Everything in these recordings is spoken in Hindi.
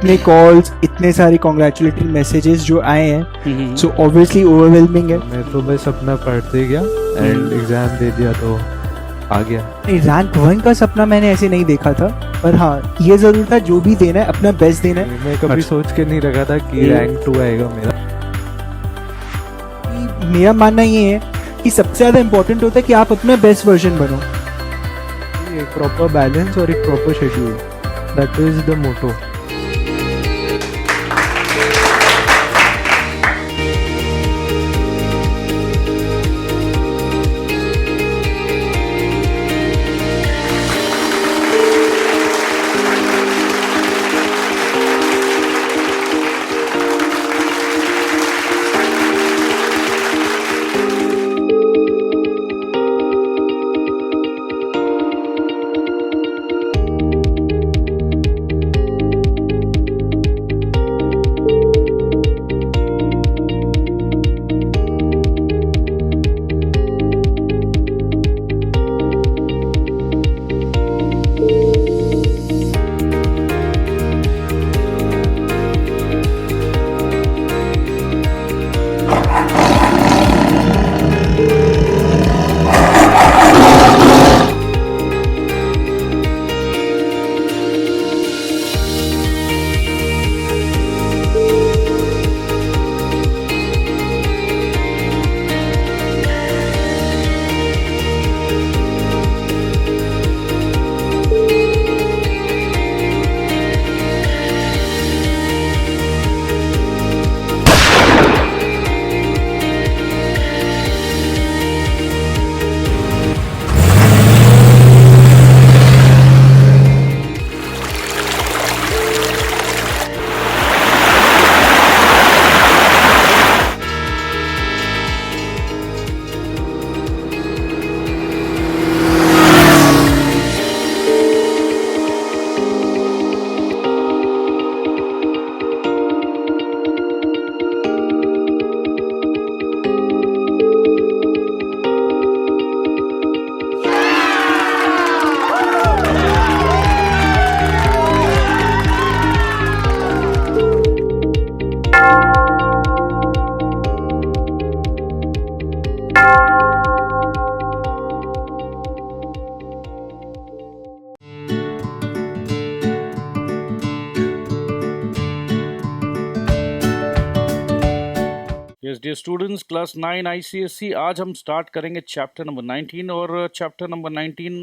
इतने कॉल्स, इतने सारे कॉन्ग्रेचुलेटरी मैसेजेस जो आए हैं, सो ऑब्वियसली ओवरवेलमिंग है। मैं तो बस अपना पढ़ते गया एंड एग्जाम दे दिया तो आ गया। रैंक 1 का सपना मैंने ऐसे नहीं देखा था, पर हाँ ये जरूर था जो भी देना है अपना बेस्ट देना है। मैं कभी सोच के नहीं रखा था कि रैंक 2 आएगा मेरा। मेरा मानना ये है कि सबसे ज़्यादा इम्पोर्टेंट होता है कि आप अपना बेस्ट वर्जन बनो। एक प्रॉपर बैलेंस और एक proper schedule, that is the motto. Yes dear students, class 9 ICSE, आज हम स्टार्ट करेंगे चैप्टर नंबर 19। और चैप्टर नंबर 19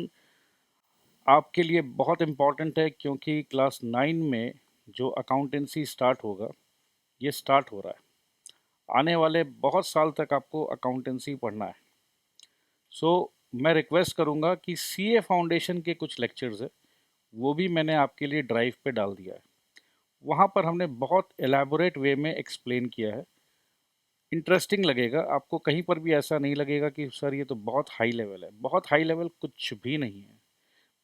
आपके लिए बहुत इम्पॉर्टेंट है क्योंकि क्लास 9 में जो अकाउंटेंसी स्टार्ट होगा ये स्टार्ट हो रहा है। आने वाले बहुत साल तक आपको अकाउंटेंसी पढ़ना है। सो मैं रिक्वेस्ट करूँगा कि CA फाउंडेशन के कुछ लेक्चर्स है वो भी मैंने आपके लिए ड्राइव पे डाल दिया है। वहाँ पर हमने बहुत एलैबोरेट वे में एक्सप्लेन किया है। इंटरेस्टिंग लगेगा आपको, कहीं पर भी ऐसा नहीं लगेगा कि सर ये तो बहुत हाई लेवल है। बहुत हाई लेवल कुछ भी नहीं है,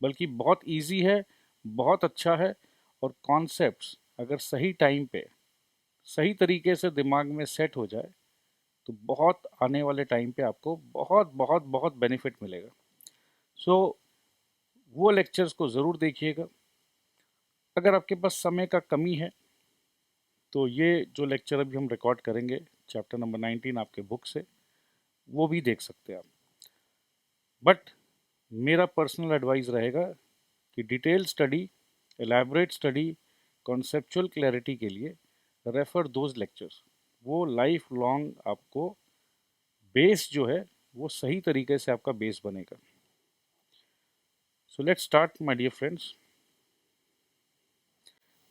बल्कि बहुत इजी है, बहुत अच्छा है। और कॉन्सेप्ट्स अगर सही टाइम पे सही तरीके से दिमाग में सेट हो जाए तो बहुत आने वाले टाइम पे आपको बहुत बहुत बहुत बेनिफिट मिलेगा। सो वो लेक्चर्स को ज़रूर देखिएगा। अगर आपके पास समय का कमी है तो ये जो लेक्चर अभी हम रिकॉर्ड करेंगे चैप्टर नंबर 19 आपके बुक से, वो भी देख सकते हैं आप। बट मेरा पर्सनल एडवाइस रहेगा कि detail study, elaborate study, conceptual clarity के लिए रेफर दोज लेक्चर्स। वो लाइफ लॉन्ग आपको बेस जो है वो सही तरीके से आपका बेस बनेगा। So let's start my dear friends.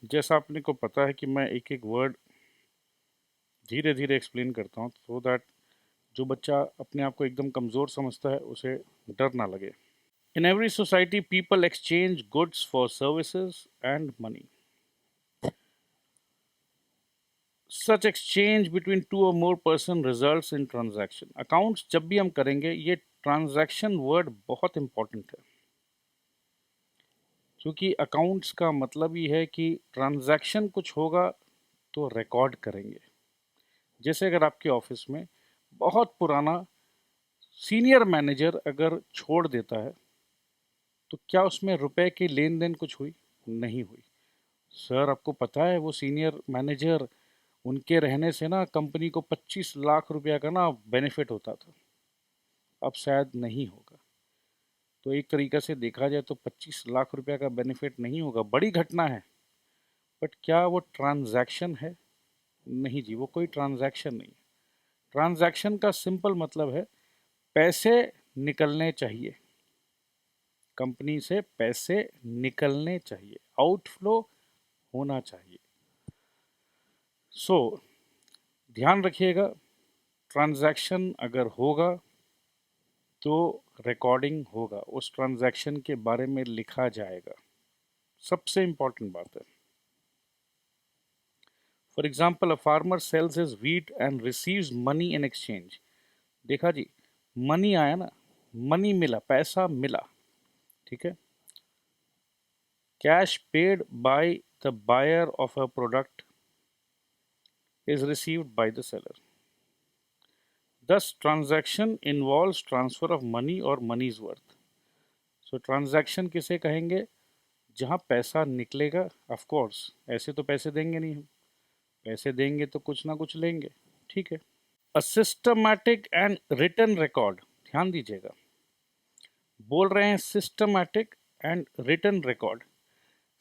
जैसा आपने को पता है कि मैं एक एक वर्ड धीरे धीरे एक्सप्लेन करता हूँ सो दैट जो बच्चा अपने आप को एकदम कमज़ोर समझता है उसे डर ना लगे। In every society, people exchange goods for services and money. Such exchange between two or more person results in transaction. Accounts जब भी हम करेंगे ये transaction word बहुत important है, क्योंकि accounts का मतलब ही है कि transaction कुछ होगा तो रिकॉर्ड करेंगे। जैसे अगर आपके ऑफिस में बहुत पुराना सीनियर मैनेजर अगर छोड़ देता है तो क्या उसमें रुपए की लेन देन कुछ हुई? नहीं हुई। सर आपको पता है वो सीनियर मैनेजर, उनके रहने से ना कंपनी को 25 लाख रुपया का ना बेनिफिट होता था, अब शायद नहीं होगा। तो एक तरीका से देखा जाए तो 25 लाख रुपया का बेनिफिट नहीं होगा, बड़ी घटना है, बट क्या वो ट्रांजैक्शन है? नहीं जी, वो कोई ट्रांजैक्शन नहीं है। ट्रांजैक्शन का सिंपल मतलब है पैसे निकलने चाहिए, कंपनी से पैसे निकलने चाहिए, आउटफ्लो होना चाहिए। सो ध्यान रखिएगा, ट्रांजैक्शन अगर होगा तो रिकॉर्डिंग होगा, उस ट्रांजैक्शन के बारे में लिखा जाएगा, सबसे इंपॉर्टेंट बात है। For example, a farmer sales his wheat and receives money in exchange. देखा जी, मनी आया ना, मनी मिला, पैसा मिला, ठीक है। Cash paid by the buyer of a product is received by the seller. Thus, transaction involves transfer of money or money's worth. So, transaction किसे कहेंगे? जहाँ पैसा निकलेगा, of course, ऐसे तो पैसे देंगे नहीं हम, पैसे देंगे तो कुछ ना कुछ लेंगे, ठीक है। A systematic and written record, ध्यान दीजिएगा, बोल रहे हैं systematic and written record।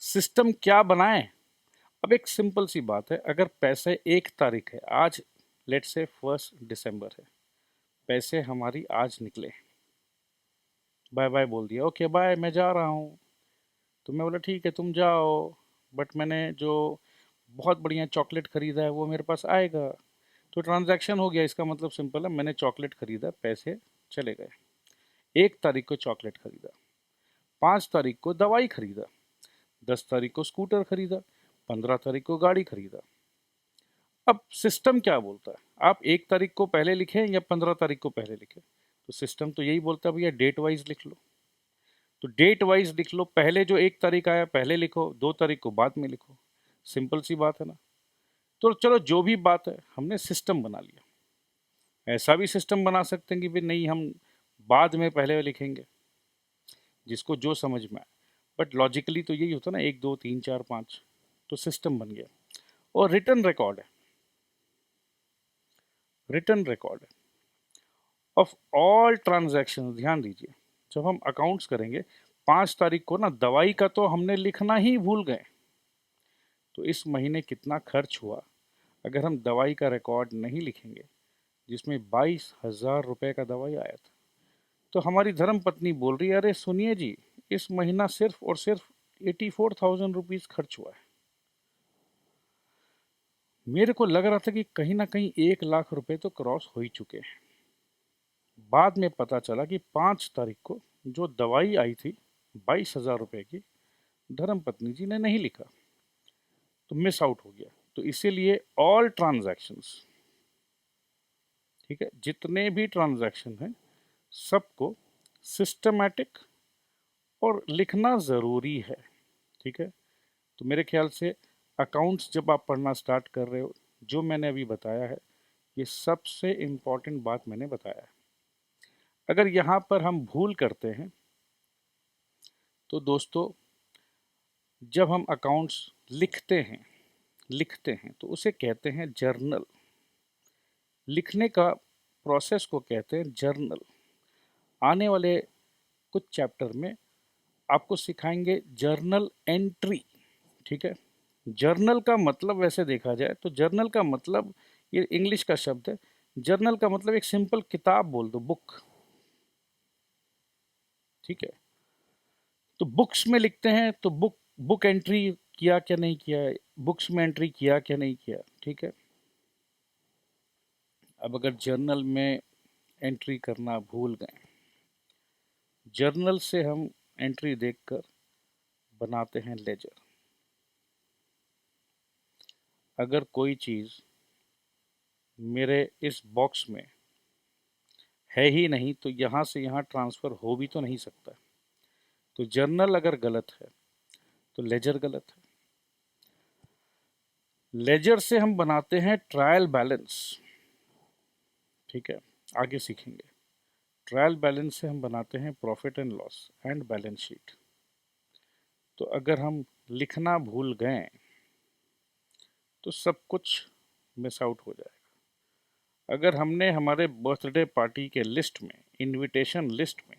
System क्या बनाए? अब एक सिंपल सी बात है, अगर पैसे 1 तारीख है, आज लेट से 1 दिसंबर है, पैसे हमारी आज निकले, बाय बाय बोल दिया, ओके बाय मैं जा रहा हूँ, तो मैं बोला ठीक है तुम जाओ, बट मैंने जो बहुत बढ़िया चॉकलेट खरीदा है वो मेरे पास आएगा, तो ट्रांजैक्शन हो गया। इसका मतलब सिंपल है, मैंने चॉकलेट खरीदा, पैसे चले गए। 1 तारीख को चॉकलेट खरीदा, 5 तारीख को दवाई खरीदा, 10 तारीख को स्कूटर खरीदा, 15 तारीख को गाड़ी खरीदा। अब सिस्टम क्या बोलता है, आप 1 तारीख को पहले लिखें या 15 तारीख को पहले लिखें? तो सिस्टम तो यही बोलता है भैया डेट वाइज लिख लो, तो डेट वाइज लिख लो, पहले जो 1 तारीख आया पहले लिखो, 2 तारीख को बाद में लिखो, सिंपल सी बात है ना। तो चलो जो भी बात है, हमने सिस्टम बना लिया। ऐसा भी सिस्टम बना सकते हैं कि भाई नहीं हम बाद में पहले लिखेंगे, जिसको जो समझ में आए, बट लॉजिकली तो यही होता ना, 1 2 3 4 5, तो सिस्टम बन गया। और रिटर्न रिकॉर्ड है, रिटर्न रिकॉर्ड है ऑफ ऑल ट्रांजैक्शन। ध्यान दीजिए, जब हम अकाउंट्स करेंगे, 5 तारीख को ना दवाई का तो हमने लिखना ही भूल गए, तो इस महीने कितना खर्च हुआ, अगर हम दवाई का रिकॉर्ड नहीं लिखेंगे, जिसमें 22,000 रुपए का दवाई आया था, तो हमारी धर्म पत्नी बोल रही है अरे सुनिए जी, इस महीना सिर्फ और सिर्फ 84,000 रुपीज खर्च हुआ है। मेरे को लग रहा था कि कहीं ना कहीं 1 लाख रुपए तो क्रॉस हो ही चुके हैं। बाद में पता चला कि 5 तारीख को जो दवाई आई थी 22,000 रुपए की, धर्म पत्नी जी ने नहीं लिखा, तो मिस आउट हो गया। तो इसीलिए ऑल ट्रांजैक्शंस, ठीक है, जितने भी ट्रांजैक्शन हैं सबको सिस्टमैटिक और लिखना ज़रूरी है, ठीक है। तो मेरे ख्याल से अकाउंट्स जब आप पढ़ना स्टार्ट कर रहे हो, जो मैंने अभी बताया है, ये सबसे इम्पॉर्टेंट बात मैंने बताया है। अगर यहाँ पर हम भूल करते हैं तो दोस्तों, जब हम अकाउंट्स लिखते हैं तो उसे कहते हैं जर्नल। लिखने का प्रोसेस को कहते हैं जर्नल। आने वाले कुछ चैप्टर में आपको सिखाएंगे जर्नल एंट्री, ठीक है। जर्नल का मतलब वैसे देखा जाए तो जर्नल का मतलब, ये इंग्लिश का शब्द है, जर्नल का मतलब एक सिंपल किताब बोल दो, बुक, ठीक है। तो बुक्स में लिखते हैं तो बुक एंट्री किया क्या नहीं किया, बुक्स में एंट्री किया क्या नहीं किया, ठीक है। अब अगर जर्नल में एंट्री करना भूल गए, जर्नल से हम एंट्री देखकर बनाते हैं लेजर। अगर कोई चीज़ मेरे इस बॉक्स में है ही नहीं तो यहाँ से यहाँ ट्रांसफ़र हो भी तो नहीं सकता। तो जर्नल अगर गलत है तो लेजर गलत है। लेजर से हम बनाते हैं ट्रायल बैलेंस, ठीक है, आगे सीखेंगे। ट्रायल बैलेंस से हम बनाते हैं profit and loss and balance sheet. तो अगर हम लिखना भूल गए तो सब कुछ मिस आउट हो जाएगा। अगर हमने हमारे बर्थडे पार्टी के लिस्ट में, इनविटेशन लिस्ट में,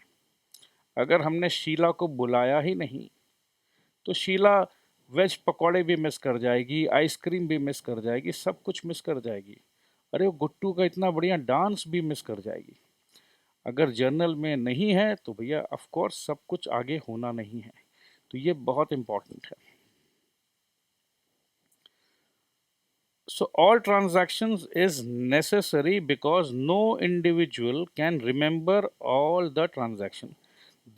अगर हमने शीला को बुलाया ही नहीं तो शीला वेज पकौड़े भी मिस कर जाएगी, आइसक्रीम भी मिस कर जाएगी, सब कुछ मिस कर जाएगी। अरे वो गुट्टू का इतना बढ़िया डांस भी मिस कर जाएगी। अगर जर्नल में नहीं है तो भैया ऑफ कोर्स सब कुछ आगे होना नहीं है। तो ये बहुत इंपॉर्टेंट है। So all transactions is necessary because no individual can remember all the transaction.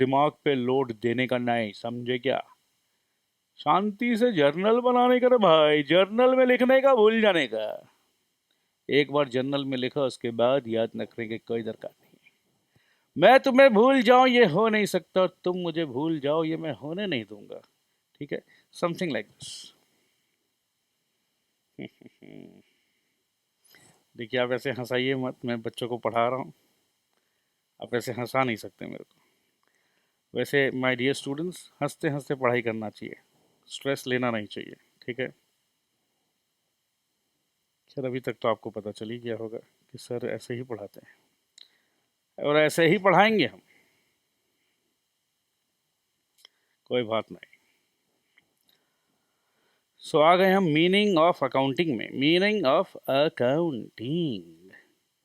दिमाग पे लोड देने का नहीं, समझे क्या? शांति से जर्नल बनाने का रे भाई, जर्नल में लिखने का, भूल जाने का। एक बार जर्नल में लिखा उसके बाद याद न करने की कोई दरकार नहीं। मैं तुम्हें भूल जाऊं ये हो नहीं सकता, और तुम मुझे भूल जाओ ये मैं होने नहीं दूंगा। ठीक है, समथिंग लाइक दिस। देखिए आप ऐसे हंसाइए मत, मैं बच्चों को पढ़ा रहा हूँ, आप ऐसे हंसा नहीं सकते मेरे को। वैसे माय डियर स्टूडेंट्स, हंसते हंसते पढ़ाई करना चाहिए, स्ट्रेस लेना नहीं चाहिए। ठीक है, खैर अभी तक तो आपको पता चल ही गया होगा कि सर ऐसे ही पढ़ाते हैं और ऐसे ही पढ़ाएंगे हम, कोई बात नहीं। सो आ गए हम मीनिंग ऑफ अकाउंटिंग में। मीनिंग ऑफ अकाउंटिंग,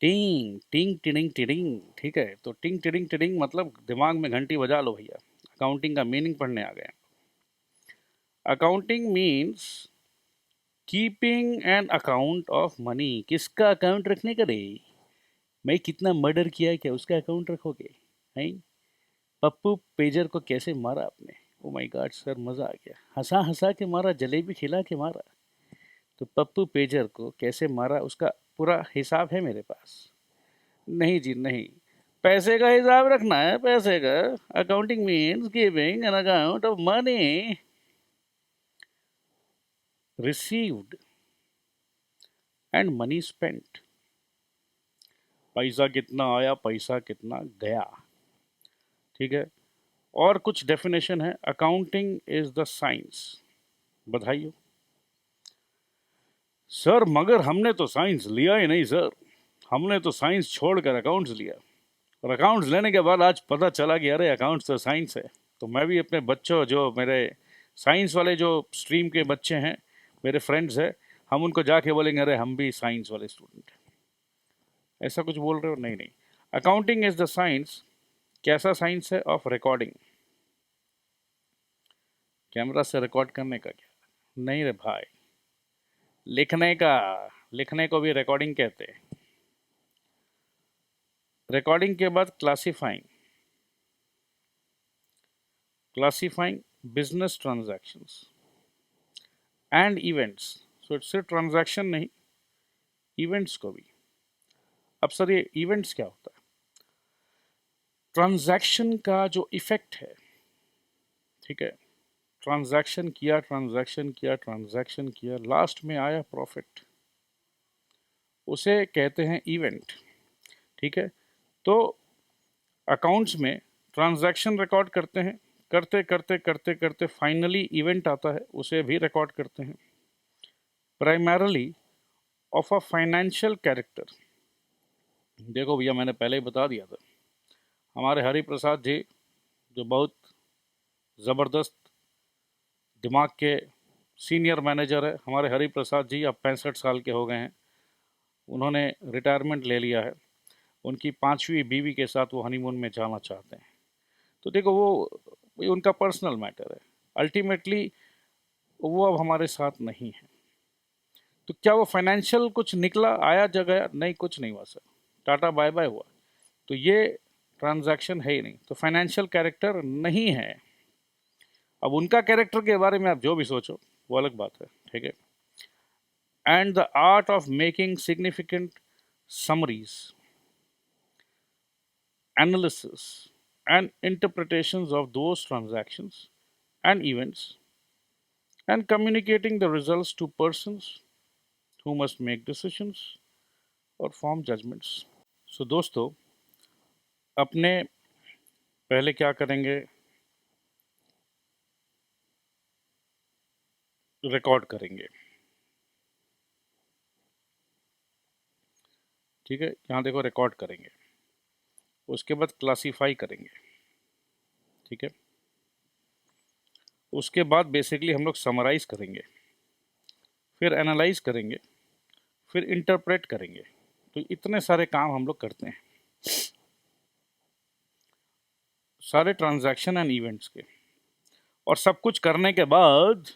टिंग टिंग टिडिंग टिडिंग। ठीक है, तो टिंग टिडिंग टिडिंग मतलब दिमाग में घंटी बजा लो भैया, अकाउंटिंग का मीनिंग पढ़ने आ गए। Accounting means keeping an account of money. किसका अकाउंट रखने का रे? मैं कितना मर्डर किया है क्या उसका अकाउंट रखोगे? हैं? पप्पू पेजर को कैसे मारा आपने? ओ माय गॉड सर, मज़ा आ गया। हंसा हंसा के मारा, जलेबी खिला के मारा। तो पप्पू पेजर को कैसे मारा उसका पूरा हिसाब है मेरे पास। नहीं जी नहीं, पैसे का हिसाब रखना है, पैसे का। Accounting means giving an account of money received and money spent. पैसा कितना आया, पैसा कितना गया। ठीक है, और कुछ डेफिनेशन है। अकाउंटिंग इज द साइंस, बधाई हो सर, मगर हमने तो साइंस लिया ही नहीं सर, हमने तो साइंस छोड़कर अकाउंट्स लिया, और अकाउंट्स लेने के बाद आज पता चला कि अरे अकाउंट्स तो साइंस है। तो मैं भी अपने बच्चों, जो मेरे साइंस वाले जो स्ट्रीम के बच्चे हैं, मेरे फ्रेंड्स हैं, हम उनको जाके बोलेंगे अरे हम भी साइंस वाले स्टूडेंट हैं। ऐसा कुछ बोल रहे हो? नहीं नहीं, अकाउंटिंग इज द साइंस। कैसा साइंस है? Of recording. कैमरा से रिकॉर्ड करने का क्या? नहीं रे भाई, लिखने का। लिखने को भी रिकॉर्डिंग कहते हैं। रिकॉर्डिंग के बाद classifying, classifying business transactions and events. So it's transaction नहीं, इवेंट्स को भी। अब सर ये इवेंट्स क्या होता है? ट्रांजैक्शन का जो इफेक्ट है, ठीक है, ट्रांजैक्शन किया, ट्रांजैक्शन किया, ट्रांजैक्शन किया, लास्ट में आया प्रॉफिट, उसे कहते हैं इवेंट। ठीक है, तो अकाउंट्स में ट्रांजैक्शन रिकॉर्ड करते हैं, करते करते करते करते फाइनली इवेंट आता है, उसे भी रिकॉर्ड करते हैं। Primarily of a financial character. देखो भैया, मैंने पहले ही बता दिया था, हमारे हरि प्रसाद जी जो बहुत ज़बरदस्त दिमाग के सीनियर मैनेजर है, हमारे हरि प्रसाद जी अब 65 साल के हो गए हैं, उन्होंने रिटायरमेंट ले लिया है। उनकी 5वीं बीवी के साथ वो हनीमून में जाना चाहते हैं। तो देखो वो उनका पर्सनल मैटर है, अल्टीमेटली वो अब हमारे साथ नहीं है। तो क्या वो फाइनेंशियल कुछ निकला, आया जगह? नहीं, कुछ नहीं हुआ सर, टाटा बाय बाय हुआ। तो ये ट्रांजैक्शन है ही नहीं, तो फाइनेंशियल कैरेक्टर नहीं है। अब उनका कैरेक्टर के बारे में आप जो भी सोचो वो अलग बात है। ठीक है, and the art of making significant summaries, analysis and interpretations of those transactions and events and communicating the results to persons who must make decisions or form judgments. So दोस्तों, अपने पहले क्या करेंगे? रिकॉर्ड करेंगे। ठीक है, यहाँ देखो रिकॉर्ड करेंगे, उसके बाद क्लासीफाई करेंगे, ठीक है, उसके बाद बेसिकली हम लोग समराइज करेंगे, फिर एनालाइज करेंगे, फिर इंटरप्रेट करेंगे। तो इतने सारे काम हम लोग करते हैं, सारे ट्रांजैक्शन एंड इवेंट्स के। और सब कुछ करने के बाद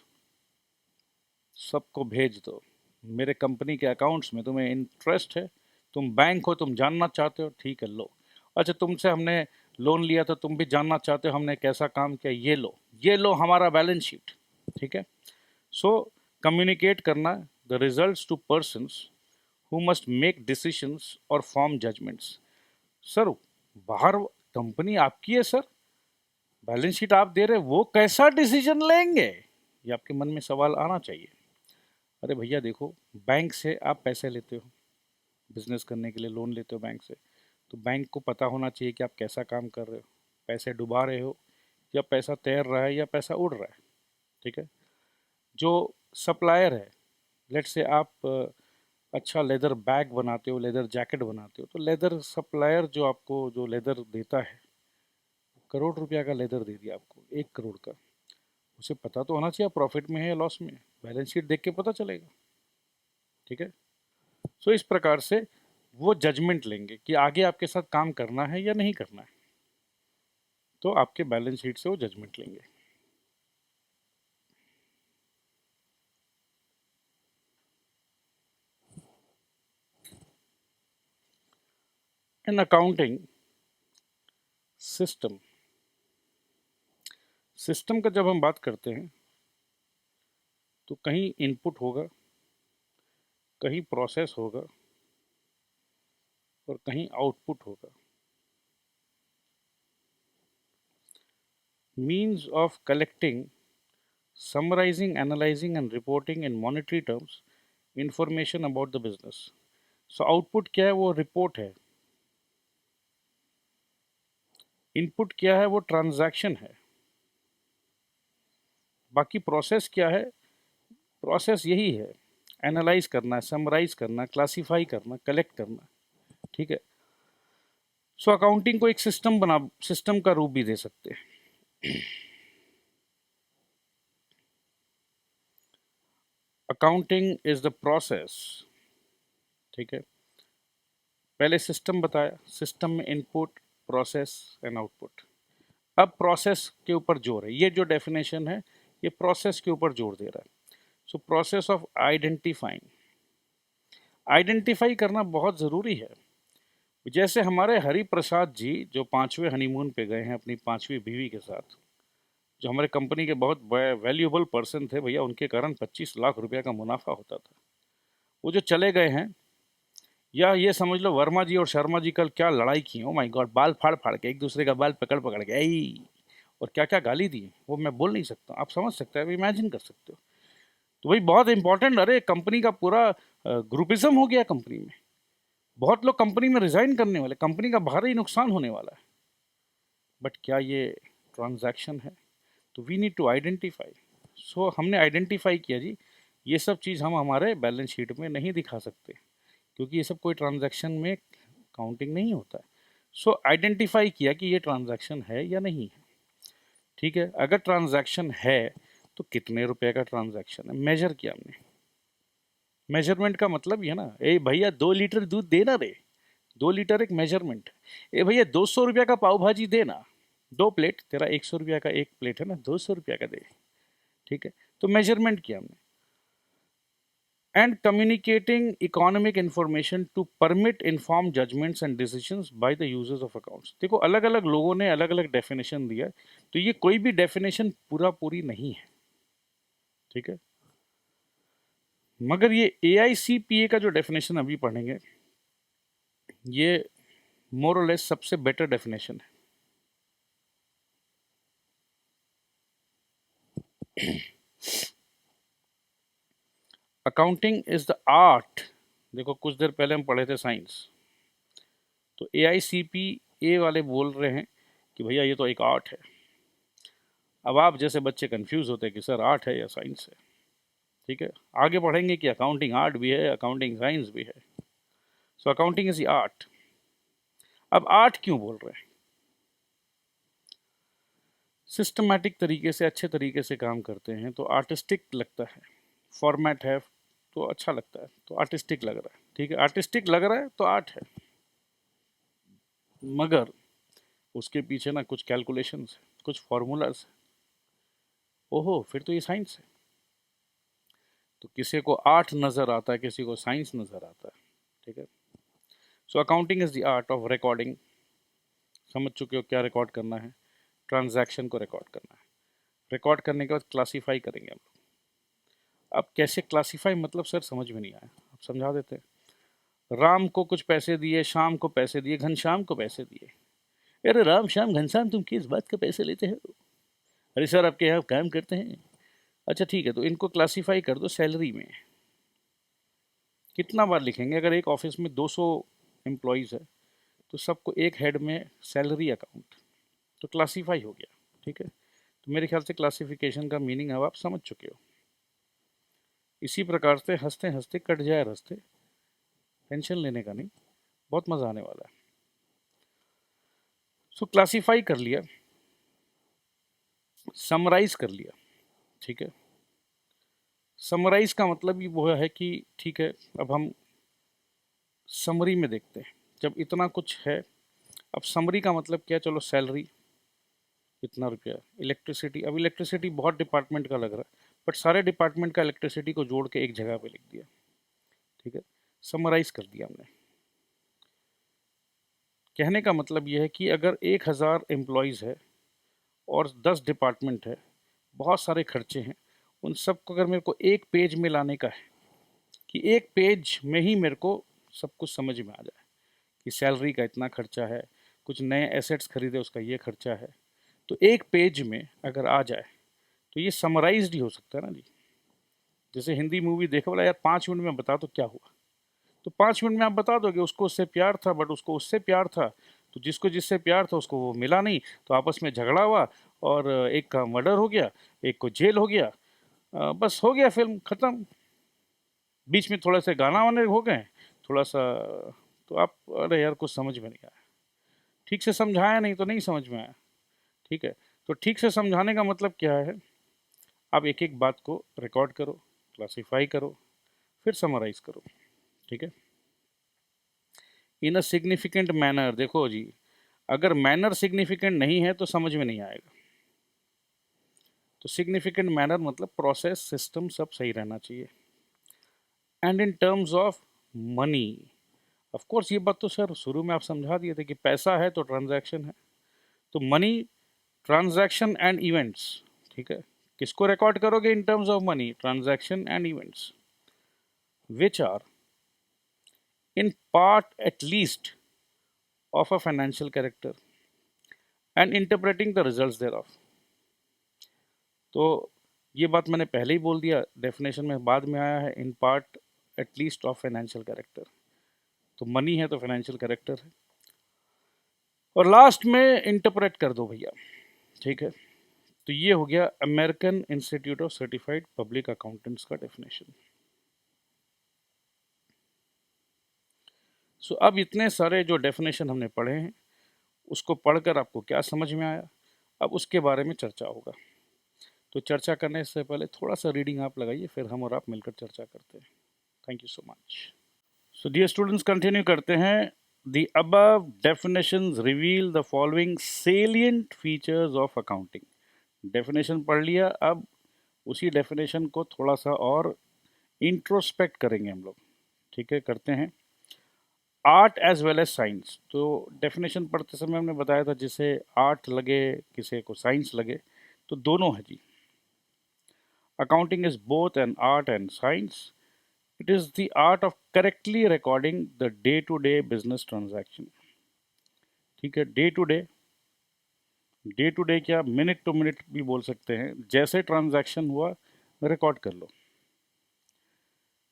सबको भेज दो। मेरे कंपनी के अकाउंट्स में तुम्हें इंटरेस्ट है, तुम बैंक हो, तुम जानना चाहते हो, ठीक है लो। अच्छा, तुमसे हमने लोन लिया था, तुम भी जानना चाहते हो हमने कैसा काम किया, ये लो हमारा बैलेंस शीट, ठीक है। सो कम्युनिकेट करना the results to persons who must make decisions और फॉर्म जजमेंट्स। सर बाहर कंपनी आपकी है सर, बैलेंस शीट आप दे रहे, वो कैसा डिसीजन लेंगे, ये आपके मन में सवाल आना चाहिए। अरे भैया देखो, बैंक से आप पैसे लेते हो, बिजनेस करने के लिए लोन लेते हो बैंक से, तो बैंक को पता होना चाहिए कि आप कैसा काम कर रहे हो, पैसे डुबा रहे हो या पैसा तैर रहा है या पैसा उड़ रहा है, ठीक है। जो सप्लायर है, लेट से आप अच्छा लेदर बैग बनाते हो, लेदर जैकेट बनाते हो, तो लेदर सप्लायर जो आपको जो लेदर देता है, करोड़ रुपया का लेदर दे दिया आपको, 1 करोड़ का, उसे पता तो होना चाहिए प्रॉफिट में है या लॉस में है, बैलेंस शीट देख के पता चलेगा, ठीक है। सो इस प्रकार से वो जजमेंट लेंगे कि आगे आपके साथ काम करना है या नहीं करना है, तो आपके बैलेंस शीट से वो जजमेंट लेंगे। इन अकाउंटिंग सिस्टम, सिस्टम का जब हम बात करते हैं तो कहीं इनपुट होगा, कहीं प्रोसेस होगा और कहीं आउटपुट होगा। Means of collecting, summarising, analysing and reporting in monetary terms information about the business. So output क्या है, वो रिपोर्ट है। इनपुट क्या है, वो ट्रांजैक्शन है। बाकी प्रोसेस क्या है, प्रोसेस यही है, एनालाइज करना, समराइज करना, क्लासीफाई करना, कलेक्ट करना, ठीक है। सो अकाउंटिंग को एक सिस्टम का रूप भी दे सकते हैं। अकाउंटिंग इज द प्रोसेस, ठीक है। पहले सिस्टम बताया, सिस्टम में इनपुट, प्रोसेस एंड आउटपुट। अब प्रोसेस के ऊपर जोर है, ये जो डेफिनेशन है ये प्रोसेस के ऊपर जोर दे रहा है। So process of identifying, identify करना बहुत ज़रूरी है। जैसे हमारे हरि प्रसाद जी जो 5वें हनीमून पे गए हैं अपनी 5वीं बीवी के साथ, जो हमारे कंपनी के बहुत वैल्यूएबल पर्सन थे भैया, उनके कारण 25 लाख रुपया का मुनाफा होता था। वो जो चले गए हैं, या ये समझ लो वर्मा जी और शर्मा जी कल क्या लड़ाई की, ओ माय गॉड, बाल फाड़ फाड़ के, एक दूसरे का बाल पकड़ पकड़ के आई, और क्या क्या गाली दी, वो मैं बोल नहीं सकता, आप समझ सकते हैं, इमेजिन कर सकते हो। तो भाई बहुत इंपॉर्टेंट, अरे कंपनी का पूरा ग्रुपिज्म हो गया कंपनी में, बहुत लोग कंपनी में रिजाइन करने वाले, कंपनी का भारी नुकसान होने वाला है। बट क्या ये ट्रांजैक्शन है? तो वी नीड टू आइडेंटिफाई। सो हमने आइडेंटिफाई किया जी, ये सब चीज़ हम हमारे बैलेंस शीट में नहीं दिखा सकते, क्योंकि ये सब कोई ट्रांजैक्शन में काउंटिंग नहीं होता है। सो आइडेंटिफाई किया कि ये ट्रांजैक्शन है या नहीं है, ठीक है। अगर ट्रांजैक्शन है तो कितने रुपए का ट्रांजैक्शन है, मेजर किया हमने। मेजरमेंट का मतलब ये ना, ए भैया 2 लीटर दूध देना रे, 2 लीटर एक मेजरमेंट। ए भैया 200 रुपया का पाव भाजी देना, 2 प्लेट, तेरा 100 रुपया का एक प्लेट है ना, 200 रुपया का दे, ठीक है। तो मेजरमेंट किया हमने। And communicating economic information to permit inform judgements and decisions by the users of accounts. देखो अलग अलग लोगों ने अलग अलग डेफिनेशन दिया, तो ये कोई भी डेफिनेशन पूरी नहीं है, ठीक है। मगर ये AICPA का जो डेफिनेशन अभी पढ़ेंगे, ये मोर और लेस सबसे बेटर डेफिनेशन है। अकाउंटिंग इज द आर्ट, देखो कुछ देर पहले हम पढ़े थे साइंस, तो AICPA वाले बोल रहे हैं कि भैया ये तो एक आर्ट है। अब आप जैसे बच्चे कंफ्यूज होते हैं कि सर आर्ट है या साइंस है, ठीक है। आगे पढ़ेंगे कि अकाउंटिंग आर्ट भी है, अकाउंटिंग साइंस भी है। So accounting is the art. अब आर्ट क्यों बोल रहे हैं? सिस्टमैटिक तरीके से, अच्छे तरीके से काम करते हैं तो आर्टिस्टिक लगता है। फॉर्मेट है तो अच्छा लगता है, तो आर्टिस्टिक लग रहा है। ठीक है, आर्टिस्टिक लग रहा है तो आर्ट है। मगर उसके पीछे ना कुछ कैलकुलेशंस है, कुछ फॉर्मूलाज है। ओहो, फिर तो ये साइंस है। तो किसी को आर्ट नज़र आता है, किसी को साइंस नज़र आता है। ठीक है, so accounting is the art of recording. समझ चुके हो क्या रिकॉर्ड करना है? ट्रांजैक्शन को रिकॉर्ड करना है। रिकॉर्ड करने के बाद क्लासीफाई करेंगे हम लोग। अब कैसे क्लासीफाई, मतलब सर समझ में नहीं आया, अब समझा देते हैं। राम को कुछ पैसे दिए, शाम को पैसे दिए, घनश्याम को पैसे दिए। अरे राम श्याम घनश्याम, तुम किस बात के पैसे लेते हो? अरे सर आपके यहाँ काम करते हैं। अच्छा ठीक है, तो इनको क्लासीफाई कर दो सैलरी में। कितना बार लिखेंगे? अगर एक ऑफिस में 200 एम्प्लॉयज़ है तो सबको एक हेड में सैलरी अकाउंट, तो क्लासीफाई हो गया। ठीक है, तो मेरे ख्याल से क्लासिफिकेशन का मीनिंग अब आप समझ चुके हो। इसी प्रकार से हंसते हंसते कट जाए रास्ते, टेंशन लेने का नहीं, बहुत मज़ा आने वाला है। सो क्लासीफाई कर लिया, समराइज कर लिया। ठीक है, समराइज का मतलब ये वो है कि ठीक है, अब हम समरी में देखते हैं। जब इतना कुछ है, अब समरी का मतलब क्या? चलो सैलरी इतना रुपया, इलेक्ट्रिसिटी, अब इलेक्ट्रिसिटी बहुत डिपार्टमेंट का लग रहा है, बट सारे डिपार्टमेंट का इलेक्ट्रिसिटी को जोड़ के एक जगह पे लिख दिया। ठीक है, समराइज कर दिया हमने। कहने का मतलब यह है कि अगर 1000 एम्प्लॉयज़ है और 10 डिपार्टमेंट है, बहुत सारे खर्चे हैं, उन सबको अगर मेरे को एक पेज में लाने का है कि एक पेज में ही मेरे को सब कुछ समझ में आ जाए कि सैलरी का इतना खर्चा है, कुछ नए एसेट्स खरीदे उसका ये खर्चा है, तो एक पेज में अगर आ जाए तो ये समराइज्ड ही हो सकता है ना जी। जैसे हिंदी मूवी देखो, बोला यार 5 मिनट में बता दो क्या हुआ, तो 5 मिनट में आप बता दोगे उसको उससे प्यार था, बट उसको उससे प्यार था, तो जिसको जिससे प्यार था उसको वो मिला नहीं, तो आपस में झगड़ा हुआ और एक का मर्डर हो गया, एक को जेल हो गया, बस हो गया, फिल्म ख़त्म। बीच में थोड़ा से गाना वाने हो गए, थोड़ा सा, तो आप अरे यार कुछ समझ में नहीं आया, ठीक से समझाया नहीं तो नहीं समझ में आया। ठीक है, तो ठीक से समझाने का मतलब क्या है? आप एक एक बात को रिकॉर्ड करो, क्लासीफाई करो, फिर समराइज करो। ठीक है, इन अ सिग्निफिकेंट मैनर। देखो जी, अगर मैनर सिग्निफिकेंट नहीं है तो समझ में नहीं आएगा। तो सिग्निफिकेंट मैनर मतलब प्रोसेस, सिस्टम सब सही रहना चाहिए। And in terms of money, of course ये बात तो सर शुरू में आप समझा दिए थे कि पैसा है तो ट्रांजैक्शन है, तो मनी, ट्रांजैक्शन एंड इवेंट्स। ठीक है, किसको रिकॉर्ड करोगे in terms of money? Transaction and events which are in part at least of a financial character and interpreting the results thereof। तो ये बात मैंने पहले ही बोल दिया, डेफिनेशन में बाद में आया है in part at least of financial character, तो मनी है तो फाइनेंशियल कैरेक्टर है, और लास्ट में इंटरप्रेट कर दो भैया। ठीक है, तो ये हो गया American institute of certified public accountants का डेफिनेशन। सो अब इतने सारे जो डेफिनेशन हमने पढ़े हैं, उसको पढ़कर आपको क्या समझ में आया, अब उसके बारे में चर्चा होगा। तो चर्चा करने से पहले थोड़ा सा रीडिंग आप लगाइए, फिर हम और आप मिलकर चर्चा करते हैं। Thank you so much. So dear students, continue करते हैं। The above definitions reveal the following salient features of accounting. Definition पढ़ लिया, अब उसी डेफिनेशन को थोड़ा सा और इंट्रोस्पेक्ट करेंगे हम लोग। ठीक है, करते हैं। Art as well as science. तो डेफिनेशन पढ़ते समय हमने बताया था जिसे आर्ट लगे किसी को साइंस लगे, तो दोनों है जी। Accounting is both an art and science. It is the art of correctly recording the day-to-day business transaction. ठीक है, डे टू डे क्या, मिनट टू मिनट भी बोल सकते हैं, जैसे ट्रांजैक्शन हुआ रिकॉर्ड कर लो।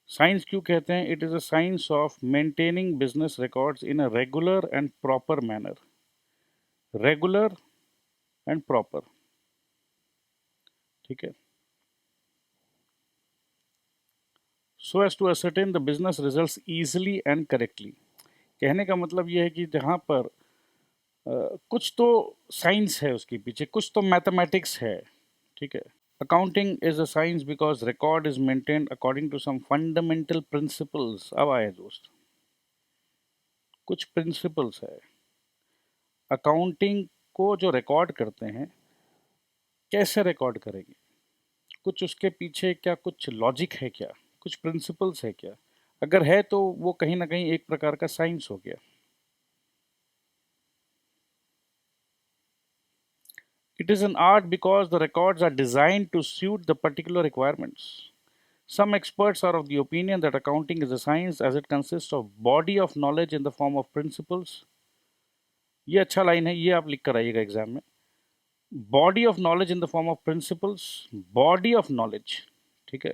साइंस क्यों कहते हैं? It is a science of maintaining business records in a regular and proper manner. Regular and proper, ठीक है, so as to ascertain the business results easily and correctly। कहने का मतलब ये है कि जहाँ पर कुछ तो साइंस है उसके पीछे, कुछ तो मैथमेटिक्स है, ठीक है। Accounting is a science because record is maintained according to some fundamental principles. अब आए दोस्त, कुछ प्रिंसिपल्स है अकाउंटिंग को जो रिकॉर्ड करते हैं, कैसे रिकॉर्ड करेंगे, कुछ उसके पीछे क्या कुछ लॉजिक है क्या, कुछ प्रिंसिपल्स है क्या? अगर है तो वो कहीं ना कहीं एक प्रकार का साइंस हो गया। It is an art because the records are designed to suit the particular requirements. Some experts are of the opinion that accounting is a science as it consists of body of knowledge in the form of principles. ये अच्छा लाइन है, ये आप लिख कर आइएगा एग्जाम में। Body of knowledge in the form of principles, body of knowledge, ठीक है,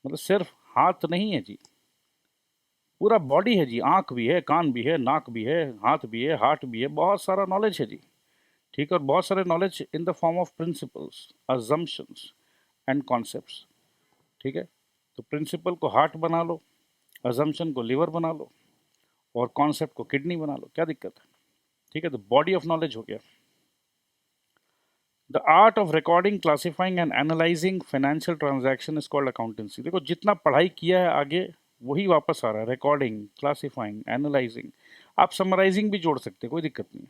मतलब सिर्फ हाथ नहीं है जी, पूरा बॉडी है जी, आंख भी है, कान भी है, नाक भी है, हाथ भी है, हार्ट भी है, बहुत सारा नॉलेज है जी, ठीक है। और बहुत सारे knowledge in the form of principles, assumptions and concepts, ठीक है। तो प्रिंसिपल को हार्ट बना लो, अजम्पशन को लिवर बना लो, और कॉन्सेप्ट को किडनी बना लो, क्या दिक्कत है, ठीक है। तो बॉडी ऑफ नॉलेज हो गया। The art of recording, classifying and analysing financial transaction is called accountancy. देखो जितना पढ़ाई किया है आगे वही वापस आ रहा है, रिकॉर्डिंग, क्लासिफाइंग, एनालाइजिंग, आप समराइजिंग भी जोड़ सकते हैं, कोई दिक्कत नहीं।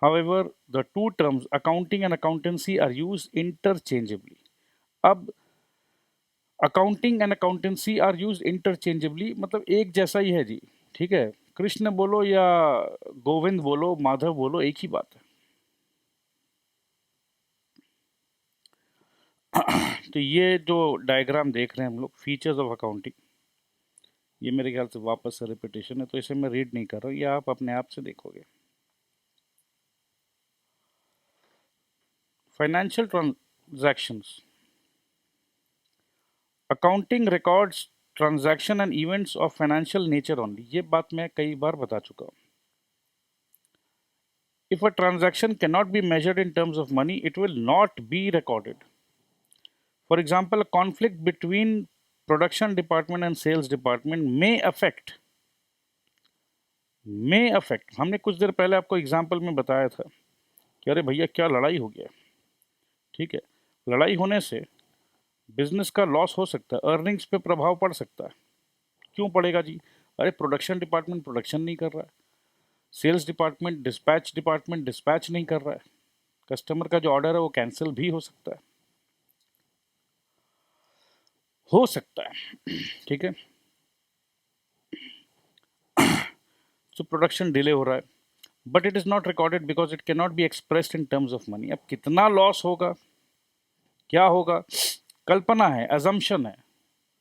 However, the two terms accounting and accountancy are used interchangeably. अब accounting and accountancy are use interchangeably, मतलब एक जैसा ही है जी, ठीक है। कृष्ण बोलो या गोविंद बोलो, माधव बोलो, एक ही बात है। तो ये जो डायग्राम देख रहे हैं हम लोग, फीचर्स ऑफ अकाउंटिंग, ये मेरे ख्याल से वापस से रिपीटेशन है, तो इसे मैं रीड नहीं कर रहा हूँ, ये आप अपने आप से देखोगे। Financial transactions, accounting records transaction and events of financial nature only, ये बात मैं कई बार बता चुका हूँ। If a transaction cannot be measured in terms of money, it will not be recorded. For example, a conflict between production department and sales department may affect, हमने कुछ देर पहले आपको एग्जाम्पल में बताया था कि अरे भैया क्या लड़ाई हो गया, ठीक है। लड़ाई होने से बिजनेस का लॉस हो सकता है, अर्निंग्स पे प्रभाव पड़ सकता है। क्यों पड़ेगा जी? अरे प्रोडक्शन डिपार्टमेंट प्रोडक्शन नहीं कर रहा है, सेल्स डिपार्टमेंट डिस्पैच नहीं कर रहा है, कस्टमर का जो ऑर्डर है वो कैंसिल भी हो सकता है, ठीक है। सो प्रोडक्शन डिले हो रहा है, but it is not recorded because it can not be expressed in terms of money. अब कितना लॉस होगा, क्या होगा, कल्पना है, अजम्पशन है,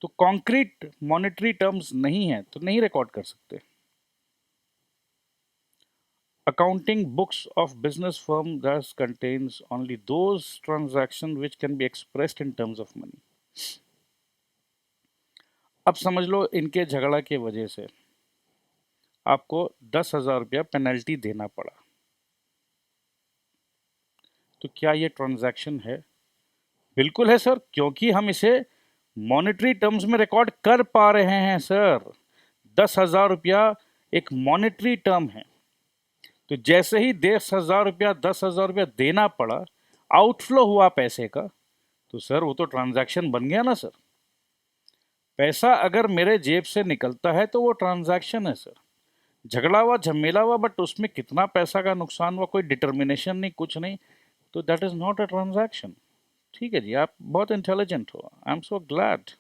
तो कॉन्क्रीट मॉनेटरी टर्म्स नहीं है, तो नहीं रिकॉर्ड कर सकते। Accounting books of business firm thus contains only those transactions which can be expressed in terms of money. अब समझ लो इनके झगड़ा के वजह से आपको 10,000 रुपया पेनल्टी देना पड़ा, तो क्या ये ट्रांजैक्शन है? बिल्कुल है सर, क्योंकि हम इसे मॉनेटरी टर्म्स में रिकॉर्ड कर पा रहे हैं सर। 10,000 रुपया एक मॉनेटरी टर्म है, तो जैसे ही 10,000 रुपया देना पड़ा, आउटफ्लो हुआ पैसे का, तो सर वो तो ट्रांजैक्शन बन गया ना सर। पैसा अगर मेरे जेब से निकलता है तो वो ट्रांजैक्शन है सर। झगड़ा हुआ, झमेला हुआ, बट उसमें कितना पैसा का नुकसान हुआ, कोई डिटर्मिनेशन नहीं, कुछ नहीं, तो that is not a transaction. ठीक है जी, आप बहुत इंटेलिजेंट हो, आई एम सो ग्लैड।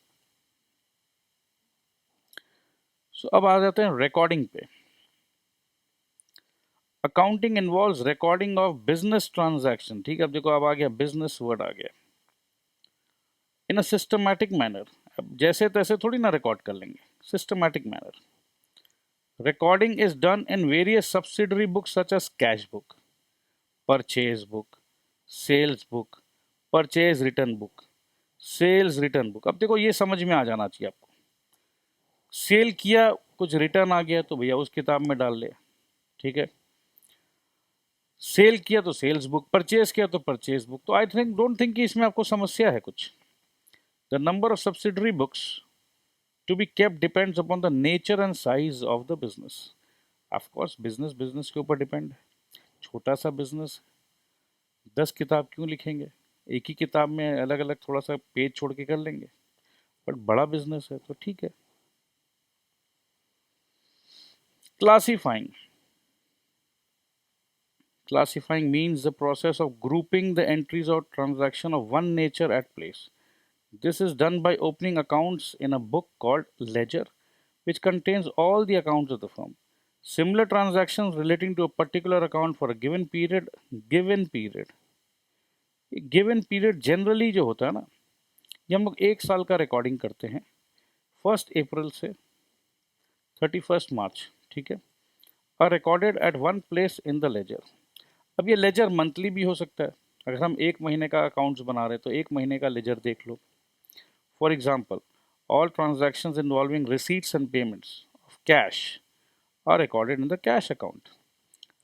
सो अब आ जाते हैं रिकॉर्डिंग पे। Accounting involves recording of business transaction. ठीक है, अब देखो अब आ गया बिजनेस वर्ड आ गया, इन अ सिस्टमैटिक मैनर। अब जैसे तैसे थोड़ी ना रिकॉर्ड कर लेंगे, systematic manner. Recording is done in various subsidiary books such as cash book, purchase book, sales book, purchase return book, sales return book. अब देखो ये समझ में आ जाना चाहिए आपको, सेल किया, कुछ रिटर्न आ गया तो भैया उस किताब में डाल ले, ठीक है। सेल किया तो सेल्स बुक, परचेज किया तो परचेज बुक। तो आई थिंक, डोंट थिंक कि इसमें आपको समस्या है कुछ। The number of subsidiary books To be kept depends upon the nature and size of the business. Of course, business के ऊपर डिपेंड है. छोटा सा बिजनेस 10 किताब क्यों लिखेंगे, एक ही किताब में अलग अलग थोड़ा सा पेज छोड़ के कर लेंगे. बट बड़ा बिजनेस है तो ठीक है. Classifying. Classifying means the process of grouping the entries or transaction of one nature at place. This is done by opening accounts in a book called ledger, which contains all the accounts of the firm. Similar transactions relating to a particular account for a given period, given period generally जो होता है ना, ये हम लोग 1 साल का रिकॉर्डिंग करते हैं, 1 अप्रैल से 31 मार्च, ठीक है, are recorded at one place in the ledger. अब ये लेजर मंथली भी हो सकता है. अगर हम 1 महीने का अकाउंट्स बना रहे हैं तो 1 महीने का लेजर देख लो. For example, all transactions involving receipts and payments of cash are recorded in the cash account.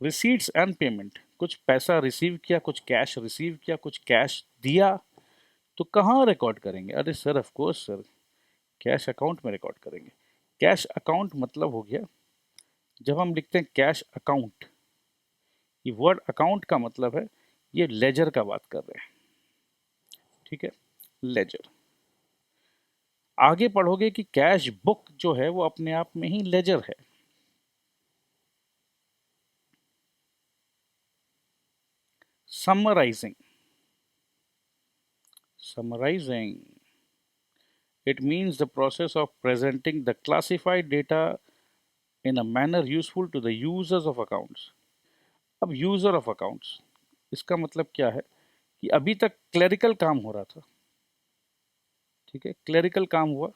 Receipts and payment, कुछ पैसा रिसीव किया, कुछ कैश रिसीव किया, कुछ कैश दिया, तो कहाँ रिकॉर्ड करेंगे? अरे sir, of course sir, cash account में रिकॉर्ड करेंगे. कैश अकाउंट मतलब हो गया, जब हम लिखते हैं कैश अकाउंट, ये वर्ड अकाउंट का मतलब है ये लेजर का बात कर रहे हैं, ठीक है, लेजर. आगे पढ़ोगे कि कैश बुक जो है वो अपने आप में ही लेजर है. Summarising. Summarising, it means the process of presenting the classified data in a manner useful to the users of accounts. अब यूजर ऑफ अकाउंट्स, इसका मतलब क्या है कि अभी तक क्लरिकल काम हो रहा था, ठीक है, क्लरिकल काम हुआ,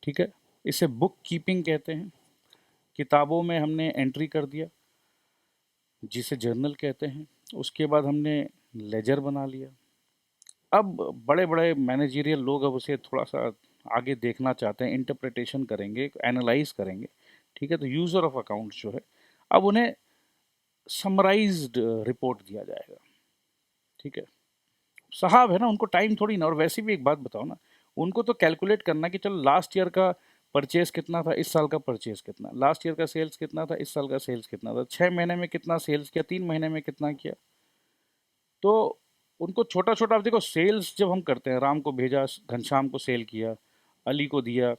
ठीक है, इसे बुक कीपिंग कहते हैं. किताबों में हमने एंट्री कर दिया जिसे जर्नल कहते हैं, उसके बाद हमने लेजर बना लिया. अब बड़े बड़े मैनेजरियल लोग अब उसे थोड़ा सा आगे देखना चाहते हैं, इंटरप्रिटेशन करेंगे, एनालाइज करेंगे, ठीक है, तो यूज़र ऑफ अकाउंट्स जो है अब उन्हें समराइज्ड रिपोर्ट दिया जाएगा, ठीक है. साहब है ना, उनको टाइम थोड़ी ना. और वैसे भी एक बात बताओ ना, उनको तो कैलकुलेट करना कि चलो लास्ट ईयर का परचेज कितना था, इस साल का परचेज कितना, लास्ट ईयर का सेल्स कितना था, इस साल का सेल्स कितना था, 6 महीने में कितना सेल्स किया, 3 महीने में कितना किया. तो उनको छोटा छोटा, आप देखो सेल्स जब हम करते हैं, राम को भेजा, घनश्याम को सेल किया, अली को दिया,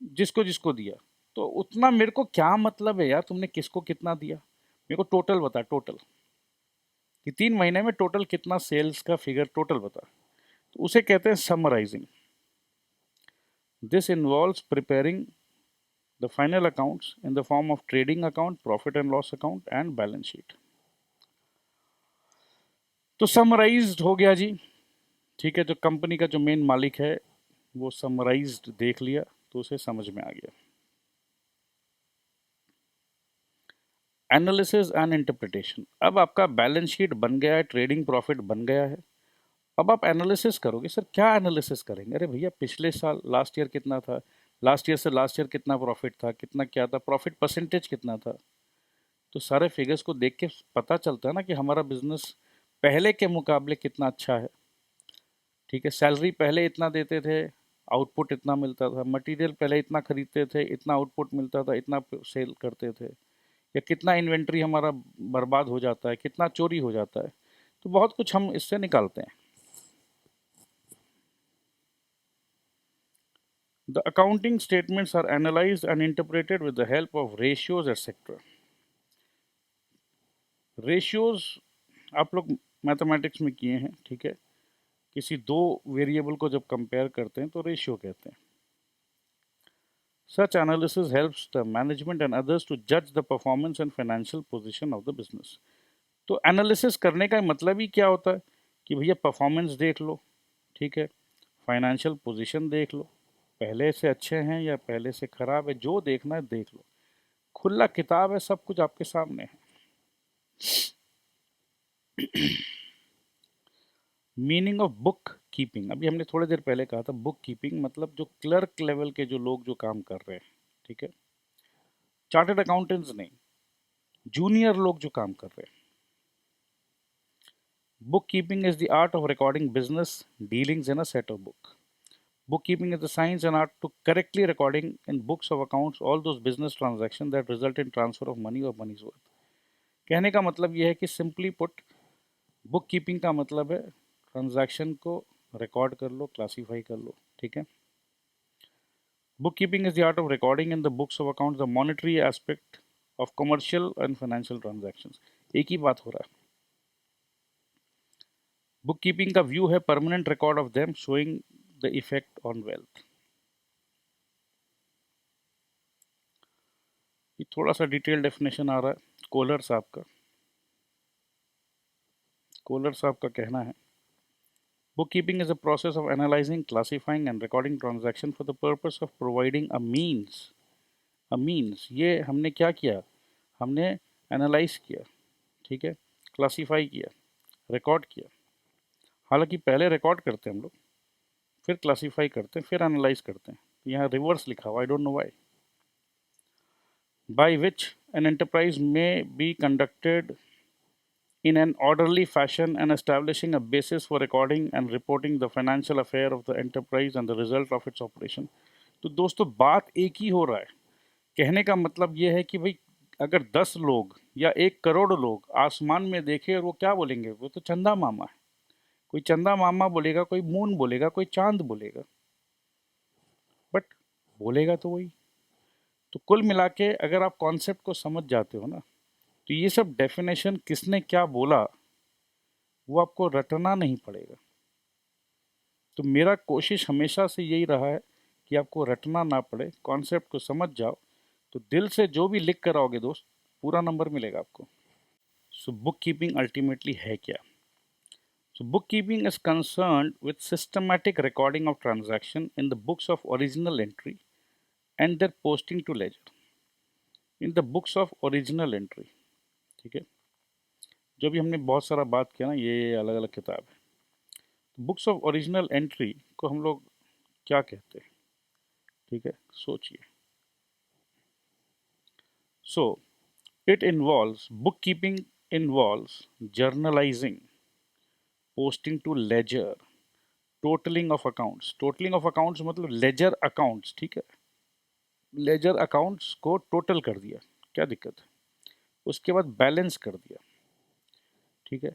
जिसको जिसको दिया, तो उतना मेरे को क्या मतलब है यार, तुमने किसको कितना दिया, मेरे को टोटल बता, टोटल कि 3 महीने में टोटल कितना सेल्स का फिगर टोटल बता. तो उसे कहते हैं summarising. This involves preparing the final accounts in the form of trading account, profit and loss account and balance sheet. तो समराइज्ड हो गया जी, ठीक है. जो कंपनी का जो मेन मालिक है वो समराइज्ड देख लिया तो उसे समझ में आ गया. Analysis and interpretation. अब आपका बैलेंस शीट बन गया है, ट्रेडिंग प्रॉफिट बन गया है. अब आप एनालिसिस करोगे. सर क्या एनालिसिस करेंगे? अरे भैया, पिछले साल लास्ट ईयर कितना था, लास्ट ईयर से लास्ट ईयर कितना प्रॉफिट था, कितना क्या था, प्रॉफिट परसेंटेज कितना था. तो सारे फिगर्स को देख के पता चलता है ना कि हमारा बिजनेस पहले के मुकाबले कितना अच्छा है, ठीक है. सैलरी पहले इतना देते थे, आउटपुट इतना मिलता था. मटेरियल पहले इतना खरीदते थे, इतना आउटपुट मिलता था, इतना सेल करते थे. या कितना इन्वेंट्री हमारा बर्बाद हो जाता है, कितना चोरी हो जाता है. तो बहुत कुछ हम इससे निकालते हैं. The accounting statements are analyzed and interpreted with the help of ratios etc. Ratios आप लोग मैथमेटिक्स में किए हैं, ठीक है. किसी दो वेरिएबल को जब कंपेयर करते हैं तो रेशियो कहते हैं. Such analysis helps the management and others to judge the performance and financial position of the business. तो एनालिसिस करने का मतलब ही क्या होता है कि भैया परफॉर्मेंस देख लो, ठीक है, फाइनेंशियल पोजीशन देख लो, पहले से अच्छे हैं या पहले से खराब है, जो देखना है देख लो. खुला किताब है, सब कुछ आपके सामने है. Meaning of book keeping. अभी हमने थोड़ी देर पहले कहा था बुक कीपिंग मतलब जो क्लर्क लेवल के जो लोग जो काम कर रहे हैं, ठीक है, चार्टर्ड अकाउंटेंट्स नहीं, जूनियर लोग जो काम कर रहे हैं. Book keeping is the art of recording business dealings in a set of book. Bookkeeping is the science and art to correctly recording in books of accounts all those business transactions that result in transfer of money or money's worth. कहने का मतलब यह है कि सिंपली पुट बुक कीपिंग का मतलब है ट्रांजैक्शन को रिकॉर्ड कर लो, क्लासीफाई कर लो, ठीक है। Book keeping is the art of recording in the books of accounts the monetary aspect of commercial and financial transactions. एक ही बात हो रहा है। बुक कीपिंग का व्यू है permanent record of them showing the effect on wealth. ये थोड़ा सा डिटेल डेफिनेशन आ रहा है कोलर साहब का। कोलर साहब का कहना है bookkeeping is a process of analyzing, classifying and recording transaction for the purpose of providing a means। ये हमने क्या किया, हमने एनालाइज किया, ठीक है, क्लासीफाई किया, रिकॉर्ड किया। हालांकि पहले रिकॉर्ड करते हैं हम लोग, फिर क्लासीफाई करते हैं, फिर एनालाइज करते हैं। यहाँ रिवर्स लिखा हुआ, I don't know why. by which an enterprise may be conducted in an orderly fashion and establishing a basis for recording and reporting the financial affair of the enterprise and the result of its operation। तो दोस्तों बात एक ही हो रहा है। कहने का मतलब ये है कि भाई अगर 10 लोग या 1 करोड़ लोग आसमान में देखें और वो क्या बोलेंगे, वो तो चंदा मामा है। कोई चंदा मामा बोलेगा, कोई मून बोलेगा, कोई चांद बोलेगा, बट बोलेगा तो वही। तो कुल मिला के अगर आप कॉन्सेप्ट को समझ जाते हो ना, तो ये सब डेफिनेशन किसने क्या बोला वो आपको रटना नहीं पड़ेगा। तो मेरा कोशिश हमेशा से यही रहा है कि आपको रटना ना पड़े, कॉन्सेप्ट को समझ जाओ, तो दिल से जो भी लिख कर आओगे दोस्त, पूरा नंबर मिलेगा आपको। सो बुक कीपिंग अल्टीमेटली है क्या? So book keeping is concerned with systematic recording of transaction in the books of original entry and their posting to ledger in the books of original entry। ठीक है, जो भी हमने बहुत सारा बात किया ना, ये अलग अलग किताब है। बुक्स ऑफ ओरिजिनल एंट्री को हम लोग क्या कहते हैं, ठीक है, सोचिए। So it involves, book keeping involves journalising, posting to ledger, totalling of accounts. Totalling of accounts मतलब लेजर अकाउंट्स, ठीक है, लेजर अकाउंट्स को टोटल कर दिया, क्या दिक्कत है। उसके बाद बैलेंस कर दिया, ठीक है।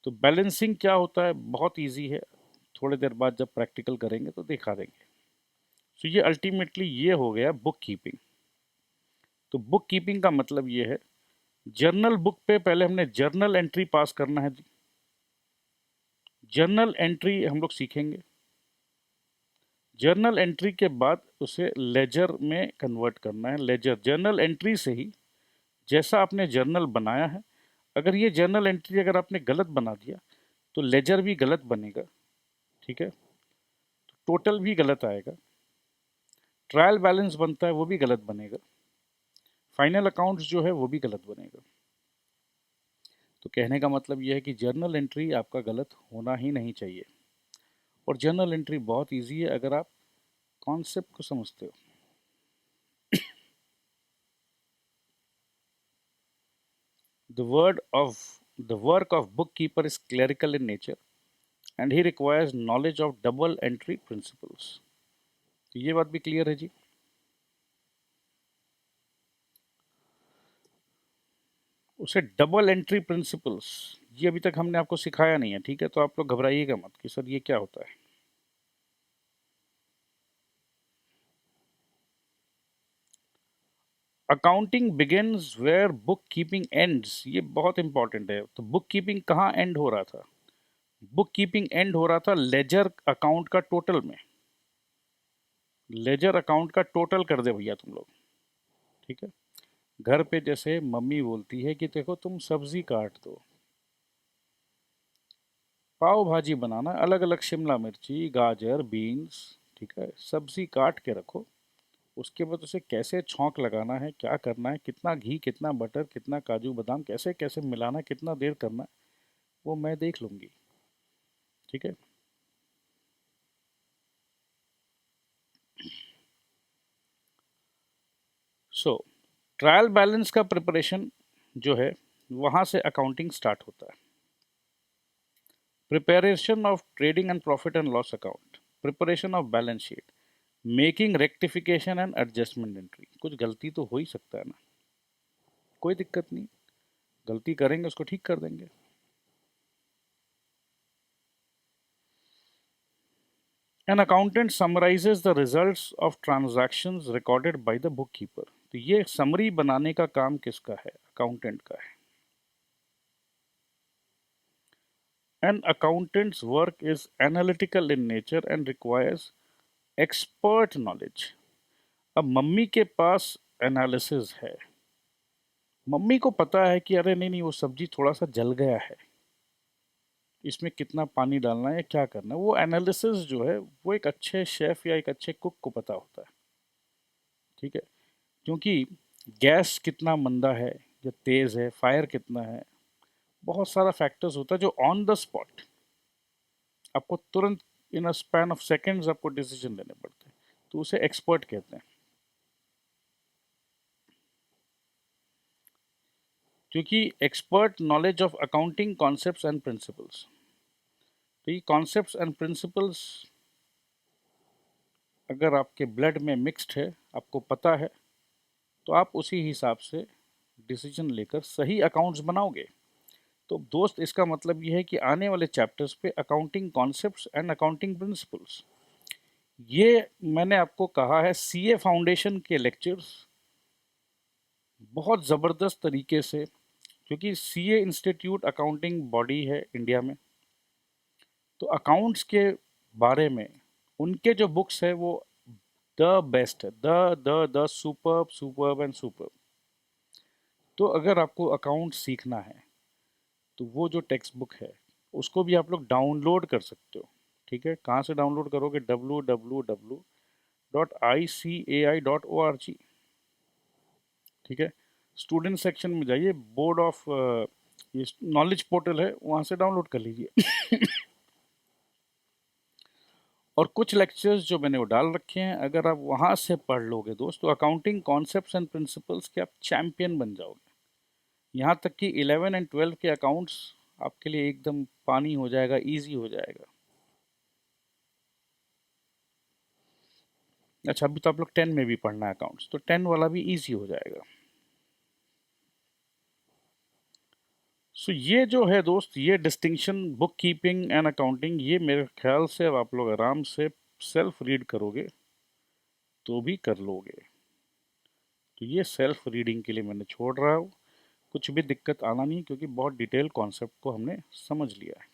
तो बैलेंसिंग क्या होता है, बहुत इजी है, थोड़ी देर बाद जब प्रैक्टिकल करेंगे तो दिखा देंगे। तो ये अल्टीमेटली ये हो गया बुक कीपिंग। तो बुक कीपिंग का मतलब ये है, जर्नल बुक पे पहले हमने जर्नल एंट्री पास करना है। जर्नल एंट्री हम लोग सीखेंगे, जर्नल एंट्री के बाद उसे लेजर में कन्वर्ट करना है। लेजर जर्नल एंट्री से ही, जैसा आपने जर्नल बनाया है, अगर ये जर्नल एंट्री अगर आपने गलत बना दिया तो लेजर भी गलत बनेगा, ठीक है, तो टोटल भी गलत आएगा। ट्रायल बैलेंस बनता है वो भी गलत बनेगा, फाइनल अकाउंट्स जो है वो भी गलत बनेगा। तो कहने का मतलब यह है कि जर्नल एंट्री आपका गलत होना ही नहीं चाहिए। और जर्नल एंट्री बहुत इजी है अगर आप कॉन्सेप्ट को समझते हो। The work of bookkeeper is clerical in nature and he requires knowledge of double entry principles। तो ये बात भी क्लियर है जी। उसे डबल एंट्री प्रिंसिपल्स, ये अभी तक हमने आपको सिखाया नहीं है, ठीक है, तो आप लोग घबराइएगा मत कि सर ये क्या होता है। Accounting begins where book keeping ends, ये बहुत इंपॉर्टेंट है। तो बुक कीपिंग कहाँ एंड हो रहा था? बुक कीपिंग एंड हो रहा था लेजर अकाउंट का टोटल में। लेजर अकाउंट का टोटल कर दे भैया तुम लोग, ठीक है। घर पे जैसे मम्मी बोलती है कि देखो तुम सब्जी काट दो, पाव भाजी बनाना, अलग अलग शिमला मिर्ची, गाजर, बीन्स, ठीक है, सब्जी काट के रखो। उसके बाद उसे कैसे छौंक लगाना है, क्या करना है, कितना घी, कितना बटर, कितना काजू बादाम, कैसे कैसे मिलाना है, कितना देर करना है, वो मैं देख लूँगी, ठीक है। सो ट्रायल बैलेंस का प्रिपरेशन जो है वहाँ से अकाउंटिंग स्टार्ट होता है। Preparation of trading and profit and loss account, preparation of balance sheet, making rectification and adjustment entry. कुछ गलती तो हो ही सकता है ना, कोई दिक्कत नहीं, गलती करेंगे उसको ठीक कर देंगे। An accountant summarizes the results of transactions recorded by the bookkeeper। तो ये समरी बनाने का काम किसका है? अकाउंटेंट का है। An accountant's work is analytical in nature and requires expert knowledge। अब मम्मी के पास एनालिसिस है, मम्मी को पता है कि अरे नहीं नहीं वो सब्जी थोड़ा सा जल गया है, इसमें कितना पानी डालना है या क्या करना है। वो एनालिसिस जो है वो एक अच्छे शेफ या एक अच्छे कुक को पता होता है, ठीक है, क्योंकि गैस कितना मंदा है या तेज़ है, फायर कितना है, बहुत सारा फैक्टर्स होता है जो ऑन द स्पॉट आपको तुरंत इन अ स्पैन ऑफ सेकेंड्स आपको डिसीजन लेने पड़ते हैं, तो उसे एक्सपर्ट कहते हैं। क्योंकि expert knowledge of accounting concepts and principles, तो ये कॉन्सेप्ट्स एंड प्रिंसिपल्स अगर आपके ब्लड में मिक्स्ड है, आपको पता है, तो आप उसी हिसाब से डिसीजन लेकर सही अकाउंट्स बनाओगे। तो दोस्त इसका मतलब ये है कि आने वाले चैप्टर्स पे accounting concepts and accounting principles, ये मैंने आपको कहा है सीए फाउंडेशन के लेक्चर्स बहुत ज़बरदस्त तरीके से, क्योंकि सीए इंस्टीट्यूट अकाउंटिंग बॉडी है इंडिया में, तो अकाउंट्स के बारे में उनके जो बुक्स है वो द बेस्ट है, the superb superb and superb. तो अगर आपको अकाउंट सीखना है तो वो जो टेक्स्ट बुक है उसको भी आप लोग डाउनलोड कर सकते हो, ठीक है। कहाँ से डाउनलोड करोगे? www.icaI.org, ठीक है। स्टूडेंट सेक्शन में जाइए, बोर्ड ऑफ ये नॉलेज पोर्टल है, वहाँ से डाउनलोड कर लीजिए। और कुछ लेक्चर्स जो मैंने वो डाल रखे हैं, अगर आप वहाँ से पढ़ लोगे दोस्तों, अकाउंटिंग कॉन्सेप्ट्स एंड प्रिंसिपल्स के आप चैंपियन बन जाओगे। यहाँ तक कि 11 एंड 12 के अकाउंट्स आपके लिए एकदम पानी हो जाएगा, इजी हो जाएगा। अच्छा, अभी तो आप लोग 10 में भी पढ़ना है अकाउंट्स, तो 10 वाला भी इजी हो जाएगा। सो ये जो है दोस्त, ये distinction book keeping and accounting, ये मेरे ख्याल से अब आप लोग आराम से सेल्फ रीड करोगे तो भी कर लोगे। तो ये सेल्फ रीडिंग के लिए मैंने छोड़ रहा हूँ, कुछ भी दिक्कत आना नहीं, क्योंकि बहुत डिटेल कॉन्सेप्ट को हमने समझ लिया है।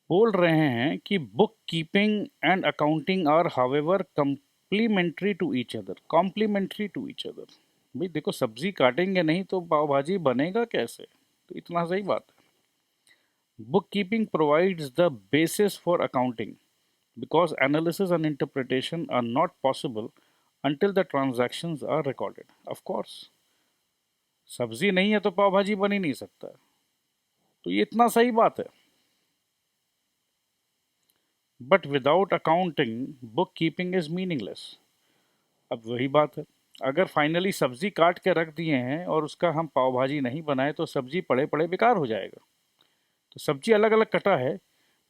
बोल रहे हैं कि book keeping and accounting are however complementary to each other. Complementary to each other, भाई देखो, सब्जी काटेंगे नहीं तो पाव भाजी बनेगा कैसे? तो इतना सही बात है। Book keeping provides the basis for accounting because analysis and interpretation are not possible until the transactions are recorded. Of course, सब्जी नहीं है तो पाव भाजी बन ही नहीं सकता, तो ये इतना सही बात है। But without accounting book keeping is meaningless. अब वही बात है, अगर फाइनली सब्जी काट के रख दिए हैं और उसका हम पाव भाजी नहीं बनाए तो सब्जी पड़े पड़े बेकार हो जाएगा। तो सब्जी अलग अलग कटा है,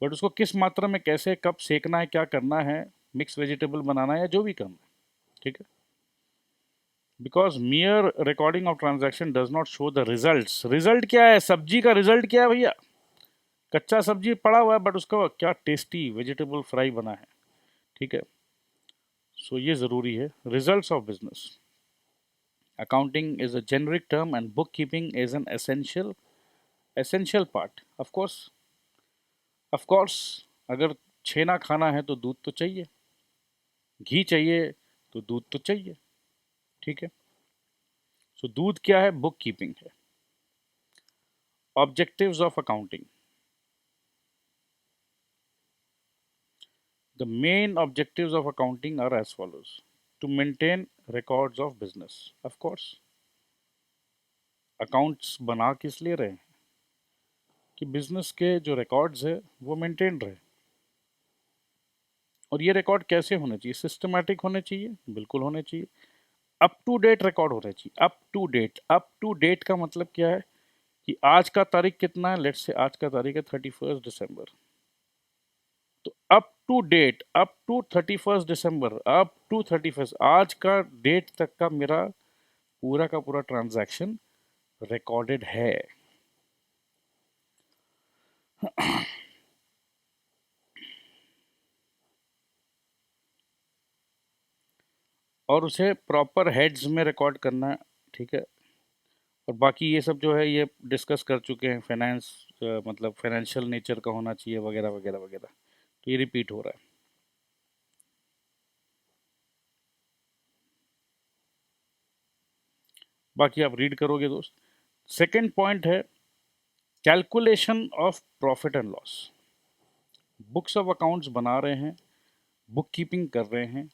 बट उसको किस मात्रा में कैसे कब सेकना है, क्या करना है, मिक्स वेजिटेबल बनाना है या जो भी करना है, ठीक है। Because मियर recording of transaction does not show the results. Result क्या है? सब्जी का रिजल्ट क्या है भैया? कच्चा सब्जी पड़ा हुआ है बट उसका क्या टेस्टी वेजिटेबल फ्राई बना है, ठीक है। सो ये ज़रूरी है। Results of business, accounting is a generic term and book keeping is an essential part. Of course अगर छेना खाना है तो दूध तो चाहिए, घी चाहिए तो दूध तो चाहिए, ठीक है। सो दूध क्या है? बुक कीपिंग है। Objectives of accounting, the main objectives of accounting are as follows: to maintain records of business, of course, accounts बना किस लिए रहे हैं? कि बिजनेस के जो रिकॉर्ड्स है वो मेंटेन रहे। और ये रिकॉर्ड कैसे होने चाहिए? सिस्टमैटिक होने चाहिए, बिल्कुल होने चाहिए। अप टू डेट रिकॉर्ड होना चाहिए, up to date. Up to date का मतलब क्या है कि आज का तारीख कितना है, लेट्स से आज का तारीख है 31 दिसंबर, तो up to date, up to 31 दिसंबर, अप टू 31 आज का डेट तक का मेरा पूरा का पूरा ट्रांजैक्शन रिकॉर्डेड है। और उसे प्रॉपर हेड्स में रिकॉर्ड करना है, ठीक है। और बाकी ये सब जो है ये डिस्कस कर चुके हैं, फाइनेंस मतलब फाइनेंशियल नेचर का होना चाहिए वगैरह वगैरह वगैरह, तो ये रिपीट हो रहा है। बाकी आप रीड करोगे दोस्त। सेकंड पॉइंट है calculation of profit and loss. Books of accounts बना रहे हैं, बुक कीपिंग कर रहे हैं।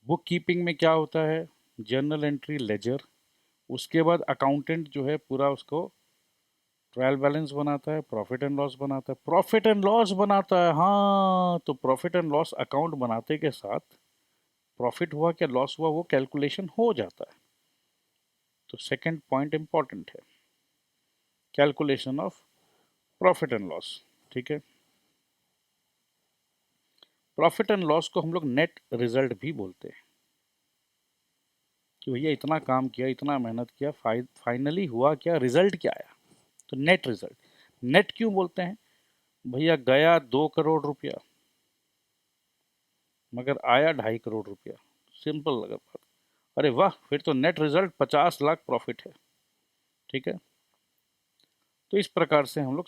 बुक कीपिंग में क्या होता है, जर्नल एंट्री, लेजर, उसके बाद अकाउंटेंट जो है पूरा उसको ट्रायल बैलेंस बनाता है, प्रॉफिट एंड लॉस बनाता है, प्रॉफिट एंड लॉस बनाता है। हाँ, तो प्रॉफिट एंड लॉस अकाउंट बनाते के साथ प्रॉफिट हुआ क्या लॉस हुआ वो कैलकुलेशन हो जाता है। तो सेकंड पॉइंट इंपॉर्टेंट है, calculation of profit and loss, ठीक है। प्रॉफिट एंड लॉस को हम लोग नेट रिजल्ट भी बोलते हैं कि भैया इतना काम किया, इतना मेहनत किया, फाइनली हुआ क्या, रिजल्ट क्या आया, तो नेट रिजल्ट। नेट क्यों बोलते हैं, भैया गया 2 करोड़ रुपया मगर आया 2.5 करोड़ रुपया, सिंपल लगा बात। अरे वाह, फिर तो नेट रिजल्ट 50 लाख प्रॉफिट है, ठीक है। तो इस प्रकार से हम लोग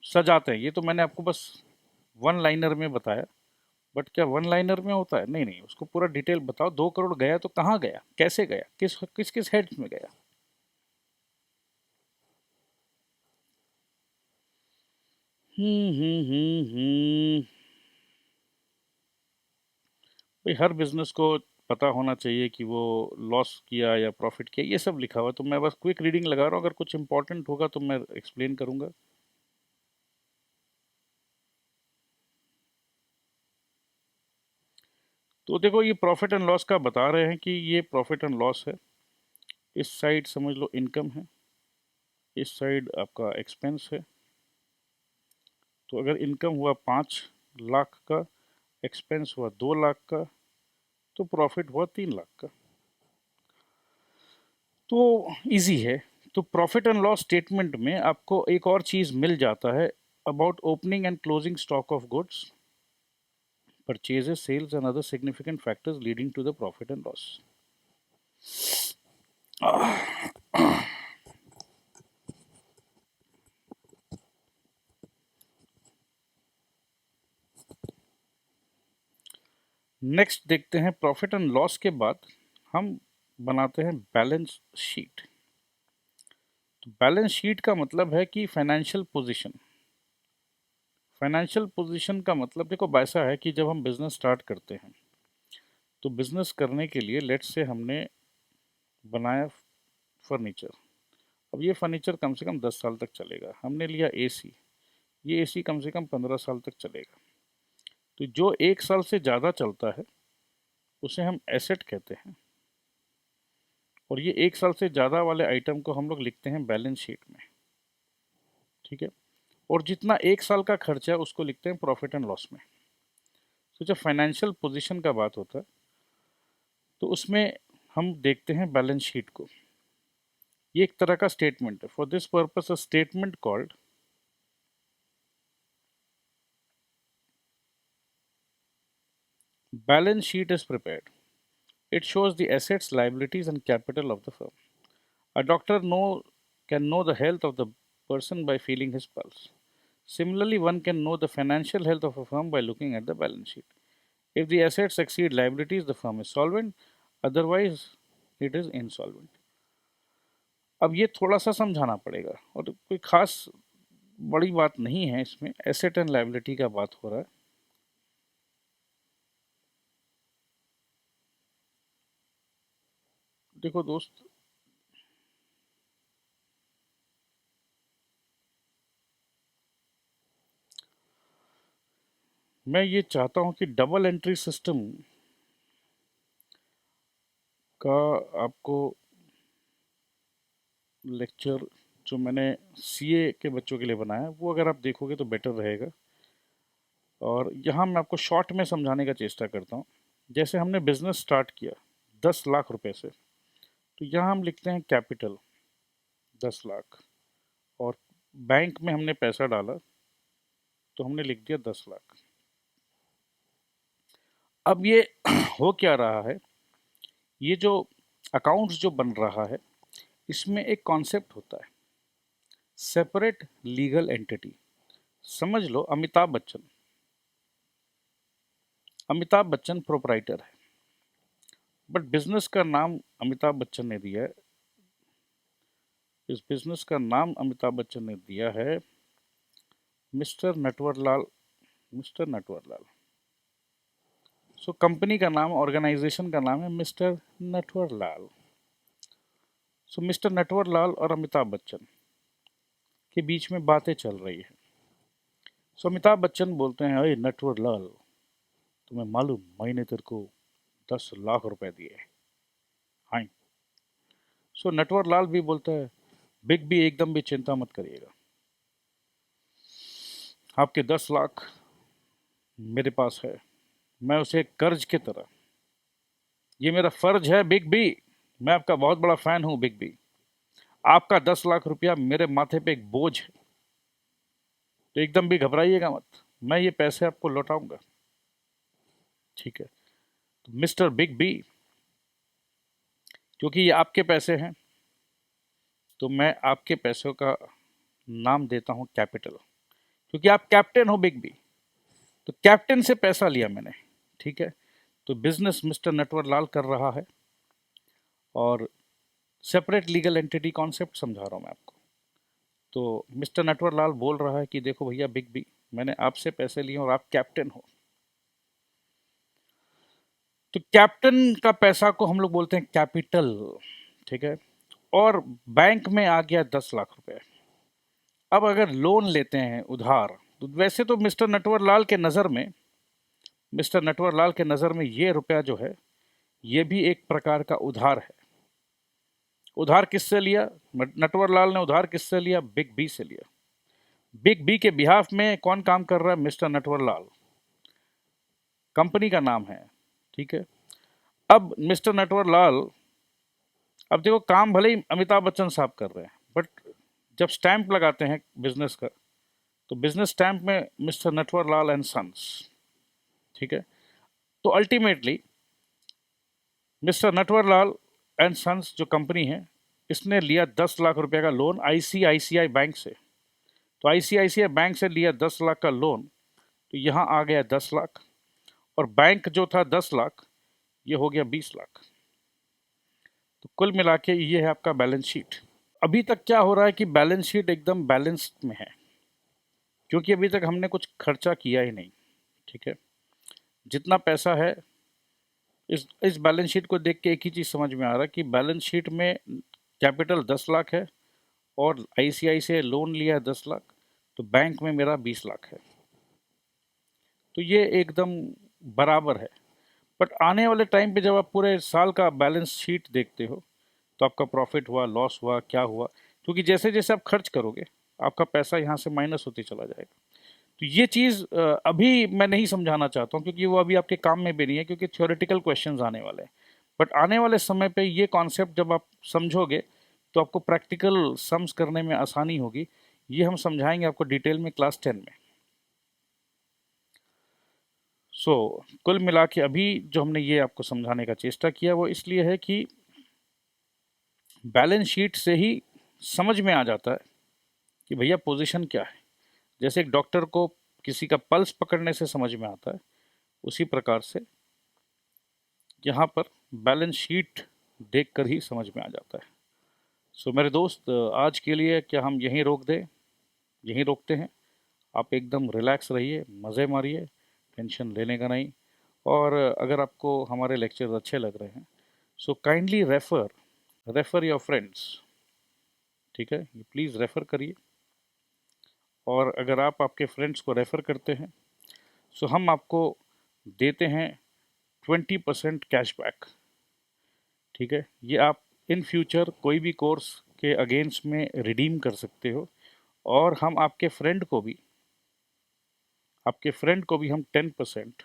सजाते हैं। ये तो मैंने आपको बस वन लाइनर में बताया, बट क्या वन लाइनर में होता है, नहीं नहीं, उसको पूरा डिटेल बताओ। 2 करोड़ गया तो कहाँ गया, कैसे गया, किस किस किस हेड्स में गया। भाई हर बिजनेस को पता होना चाहिए कि वो लॉस किया या प्रॉफिट किया, ये सब लिखा हुआ है। तो मैं बस क्विक रीडिंग लगा रहा हूँ, अगर कुछ इंपॉर्टेंट होगा तो मैं एक्सप्लेन करूंगा। तो देखो ये प्रॉफिट एंड लॉस का बता रहे हैं कि ये प्रॉफिट एंड लॉस है। इस साइड समझ लो इनकम है, इस साइड आपका एक्सपेंस है। तो अगर इनकम हुआ 5 लाख का, एक्सपेंस हुआ 2 लाख का, तो प्रॉफिट हुआ 3 लाख का। तो इजी है। तो प्रॉफिट एंड लॉस स्टेटमेंट में आपको एक और चीज मिल जाता है, about opening and closing stock of goods, purchases, sales and other significant factors leading to the profit and loss. Next देखते हैं, प्रॉफिट एंड लॉस के बाद हम बनाते हैं बैलेंस शीट। तो बैलेंस शीट का मतलब है कि फाइनेंशियल पोजीशन। फाइनेंशियल पोजीशन का मतलब देखो वैसा है कि जब हम बिजनेस स्टार्ट करते हैं तो बिजनेस करने के लिए लेट्स से हमने बनाया फर्नीचर। अब ये फर्नीचर कम से कम 10 साल तक चलेगा। हमने लिया एसी, ये एसी कम से कम 15 साल तक चलेगा। तो जो 1 साल से ज़्यादा चलता है उसे हम एसेट कहते हैं, और ये 1 साल से ज़्यादा वाले आइटम को हम लोग लिखते हैं बैलेंस शीट में, ठीक है। और जितना 1 साल का खर्चा है उसको लिखते हैं प्रॉफिट एंड लॉस में। तो जब फाइनेंशियल पोजीशन का बात होता है तो उसमें हम देखते हैं बैलेंस शीट को। ये एक तरह का स्टेटमेंट है। For this purpose a statement called balance sheet is prepared. It shows the assets, liabilities, and capital of the firm. A doctor can know the health of the person by feeling his pulse. Similarly, one can know the financial health of a firm by looking at the balance sheet. If the assets exceed liabilities, the firm is solvent. Otherwise, it is insolvent. अब ये थोड़ा सा समझाना पड़ेगा, और कोई खास बड़ी बात नहीं है इसमें। एसेट एंड लायबिलिटी का बात हो रहा है। देखो दोस्त, मैं ये चाहता हूं कि डबल एंट्री सिस्टम का आपको लेक्चर जो मैंने सीए के बच्चों के लिए बनाया है, वो अगर आप देखोगे तो बेटर रहेगा। और यहाँ मैं आपको शॉर्ट में समझाने का चेष्टा करता हूँ। जैसे हमने बिजनेस स्टार्ट किया 10 लाख रुपए से, तो यहाँ हम लिखते हैं कैपिटल 10 लाख, और बैंक में हमने पैसा डाला तो हमने लिख दिया 10 लाख। अब ये हो क्या रहा है, ये जो अकाउंट्स जो बन रहा है, इसमें एक कॉन्सेप्ट होता है सेपरेट लीगल एंटिटी। समझ लो अमिताभ बच्चन प्रोपराइटर है, बट बिजनेस का नाम अमिताभ बच्चन ने दिया है। इस बिजनेस का नाम अमिताभ बच्चन ने दिया है mister Natwarlal. Mister Natwarlal. So company का नाम, ऑर्गेनाइजेशन का नाम है मिस्टर नटवरलाल। सो मिस्टर नटवरलाल और अमिताभ बच्चन के बीच में बातें चल रही है। सो अमिताभ बच्चन बोलते हैं, अरे नटवरलाल, तुम्हें मालूम मैंने तेरे को 10 लाख रुपए दिए। हाँ। सो नटवरलाल भी बोलता है, बिग बी एकदम भी चिंता मत करिएगा, आपके 10 लाख मेरे पास है, मैं उसे कर्ज की तरह, ये मेरा फर्ज है बिग बी, मैं आपका बहुत बड़ा फैन हूं बिग बी, आपका 10 लाख रुपया मेरे माथे पे एक बोझ है, तो एकदम भी घबराइएगा मत, मैं ये पैसे आपको लौटाऊंगा। ठीक है। तो मिस्टर बिग बी, क्योंकि ये आपके पैसे हैं, तो मैं आपके पैसों का नाम देता हूं कैपिटल, क्योंकि आप कैप्टन हो बिग बी, तो कैप्टन से पैसा लिया मैंने। ठीक है। तो बिजनेस मिस्टर नटवरलाल कर रहा है, और सेपरेट लीगल एंटिटी कॉन्सेप्ट समझा रहा हूं मैं आपको। तो मिस्टर नटवरलाल बोल रहा है कि देखो भैया बिग बी, मैंने आपसे पैसे लिए और आप कैप्टन हो, तो कैप्टन का पैसा को हम लोग बोलते हैं कैपिटल। ठीक है। और बैंक में आ गया 10 लाख रुपए। अब अगर लोन लेते हैं उधार, तो वैसे तो मिस्टर नटवरलाल के नज़र में ये रुपया जो है, ये भी एक प्रकार का उधार है। उधार किससे लिया? नटवरलाल ने उधार किससे लिया? बिग बी से लिया। बिग बी के बिहाफ में कौन काम कर रहा है? मिस्टर नटवरलाल, कंपनी का नाम है। ठीक है। अब मिस्टर नटवरलाल, अब देखो काम भले ही अमिताभ बच्चन साहब कर रहे हैं, बट जब स्टैंप लगाते हैं बिजनेस का, तो बिजनेस स्टैंप में मिस्टर नटवरलाल एंड सन्स। ठीक है। तो ultimately mister Natwarlal and sons जो कंपनी है, इसने लिया 10 लाख रुपए का लोन आईसीआईसीआई बैंक से। तो आईसीआईसीआई बैंक से लिया 10 लाख का लोन, तो यहाँ आ गया 10 लाख, और बैंक जो था 10 लाख, ये हो गया 20 लाख। तो कुल मिला के ये है आपका बैलेंस शीट। अभी तक क्या हो रहा है कि बैलेंस शीट एकदम बैलेंस्ड में है, क्योंकि अभी तक हमने कुछ खर्चा किया ही नहीं। ठीक है। जितना पैसा है, इस बैलेंस शीट को देख के एक ही चीज़ समझ में आ रहा है कि बैलेंस शीट में कैपिटल 10 लाख है, और आईसीआई से लोन लिया है 10 लाख, तो बैंक में मेरा 20 लाख है। तो ये एकदम बराबर है। बट आने वाले टाइम पे जब आप पूरे साल का बैलेंस शीट देखते हो, तो आपका प्रॉफिट हुआ, लॉस हुआ, क्या हुआ, क्योंकि जैसे जैसे आप खर्च करोगे, आपका पैसा यहाँ से माइनस होते चला जाएगा। तो ये चीज़ अभी मैं नहीं समझाना चाहता हूँ, क्योंकि वो अभी आपके काम में भी नहीं है, क्योंकि थ्योरेटिकल क्वेश्चंस आने वाले हैं। बट आने वाले समय पे ये कॉन्सेप्ट जब आप समझोगे, तो आपको प्रैक्टिकल सम्स करने में आसानी होगी। ये हम समझाएंगे आपको डिटेल में क्लास 10 में। कुल मिला के अभी जो हमने ये आपको समझाने का चेष्टा किया, वो इसलिए है कि बैलेंस शीट से ही समझ में आ जाता है कि भैया पोजीशन क्या है। जैसे एक डॉक्टर को किसी का पल्स पकड़ने से समझ में आता है, उसी प्रकार से यहाँ पर बैलेंस शीट देखकर ही समझ में आ जाता है। मेरे दोस्त, आज के लिए क्या हम यहीं यहीं रोकते हैं। आप एकदम रिलैक्स रहिए, मज़े मारिए, टेंशन लेने का नहीं। और अगर आपको हमारे लेक्चर अच्छे लग रहे हैं, so kindly refer your friends. ठीक है, ये प्लीज़ रेफ़र करिए। और अगर आप आपके फ्रेंड्स को रेफ़र करते हैं, सो हम आपको देते हैं 20% कैशबैक। ठीक है, ये आप इन फ्यूचर कोई भी कोर्स के अगेंस्ट में रिडीम कर सकते हो। और हम आपके फ्रेंड को भी हम 10%,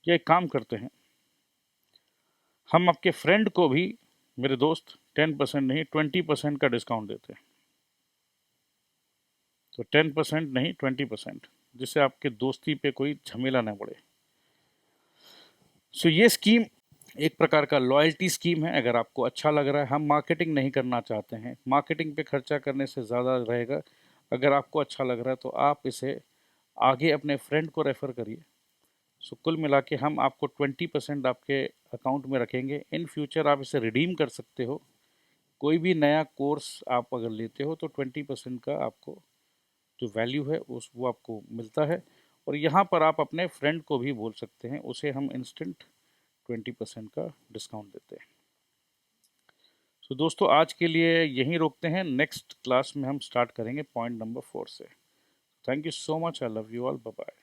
या एक काम करते हैं, हम आपके फ्रेंड को भी मेरे दोस्त 10% नहीं 20% का डिस्काउंट देते हैं। तो 10% नहीं 20%, जिससे आपके दोस्ती पे कोई झमेला ना पड़े। सो ये स्कीम एक प्रकार का लॉयल्टी स्कीम है। अगर आपको अच्छा लग रहा है, हम मार्केटिंग नहीं करना चाहते हैं, मार्केटिंग पे खर्चा करने से ज़्यादा रहेगा। अगर आपको अच्छा लग रहा है तो आप इसे आगे अपने फ्रेंड को रेफ़र करिए। सो कुल मिला के हम आपको 20% आपके अकाउंट में रखेंगे। इन फ्यूचर आप इसे रिडीम कर सकते हो। कोई भी नया कोर्स आप अगर लेते हो तो 20% का आपको जो वैल्यू है उस वो आपको मिलता है। और यहाँ पर आप अपने फ्रेंड को भी बोल सकते हैं, उसे हम इंस्टेंट 20% का डिस्काउंट देते हैं। सो दोस्तों आज के लिए यहीं रोकते हैं, नेक्स्ट क्लास में हम स्टार्ट करेंगे पॉइंट नंबर 4 से। Thank you so much, I love you all, bye bye.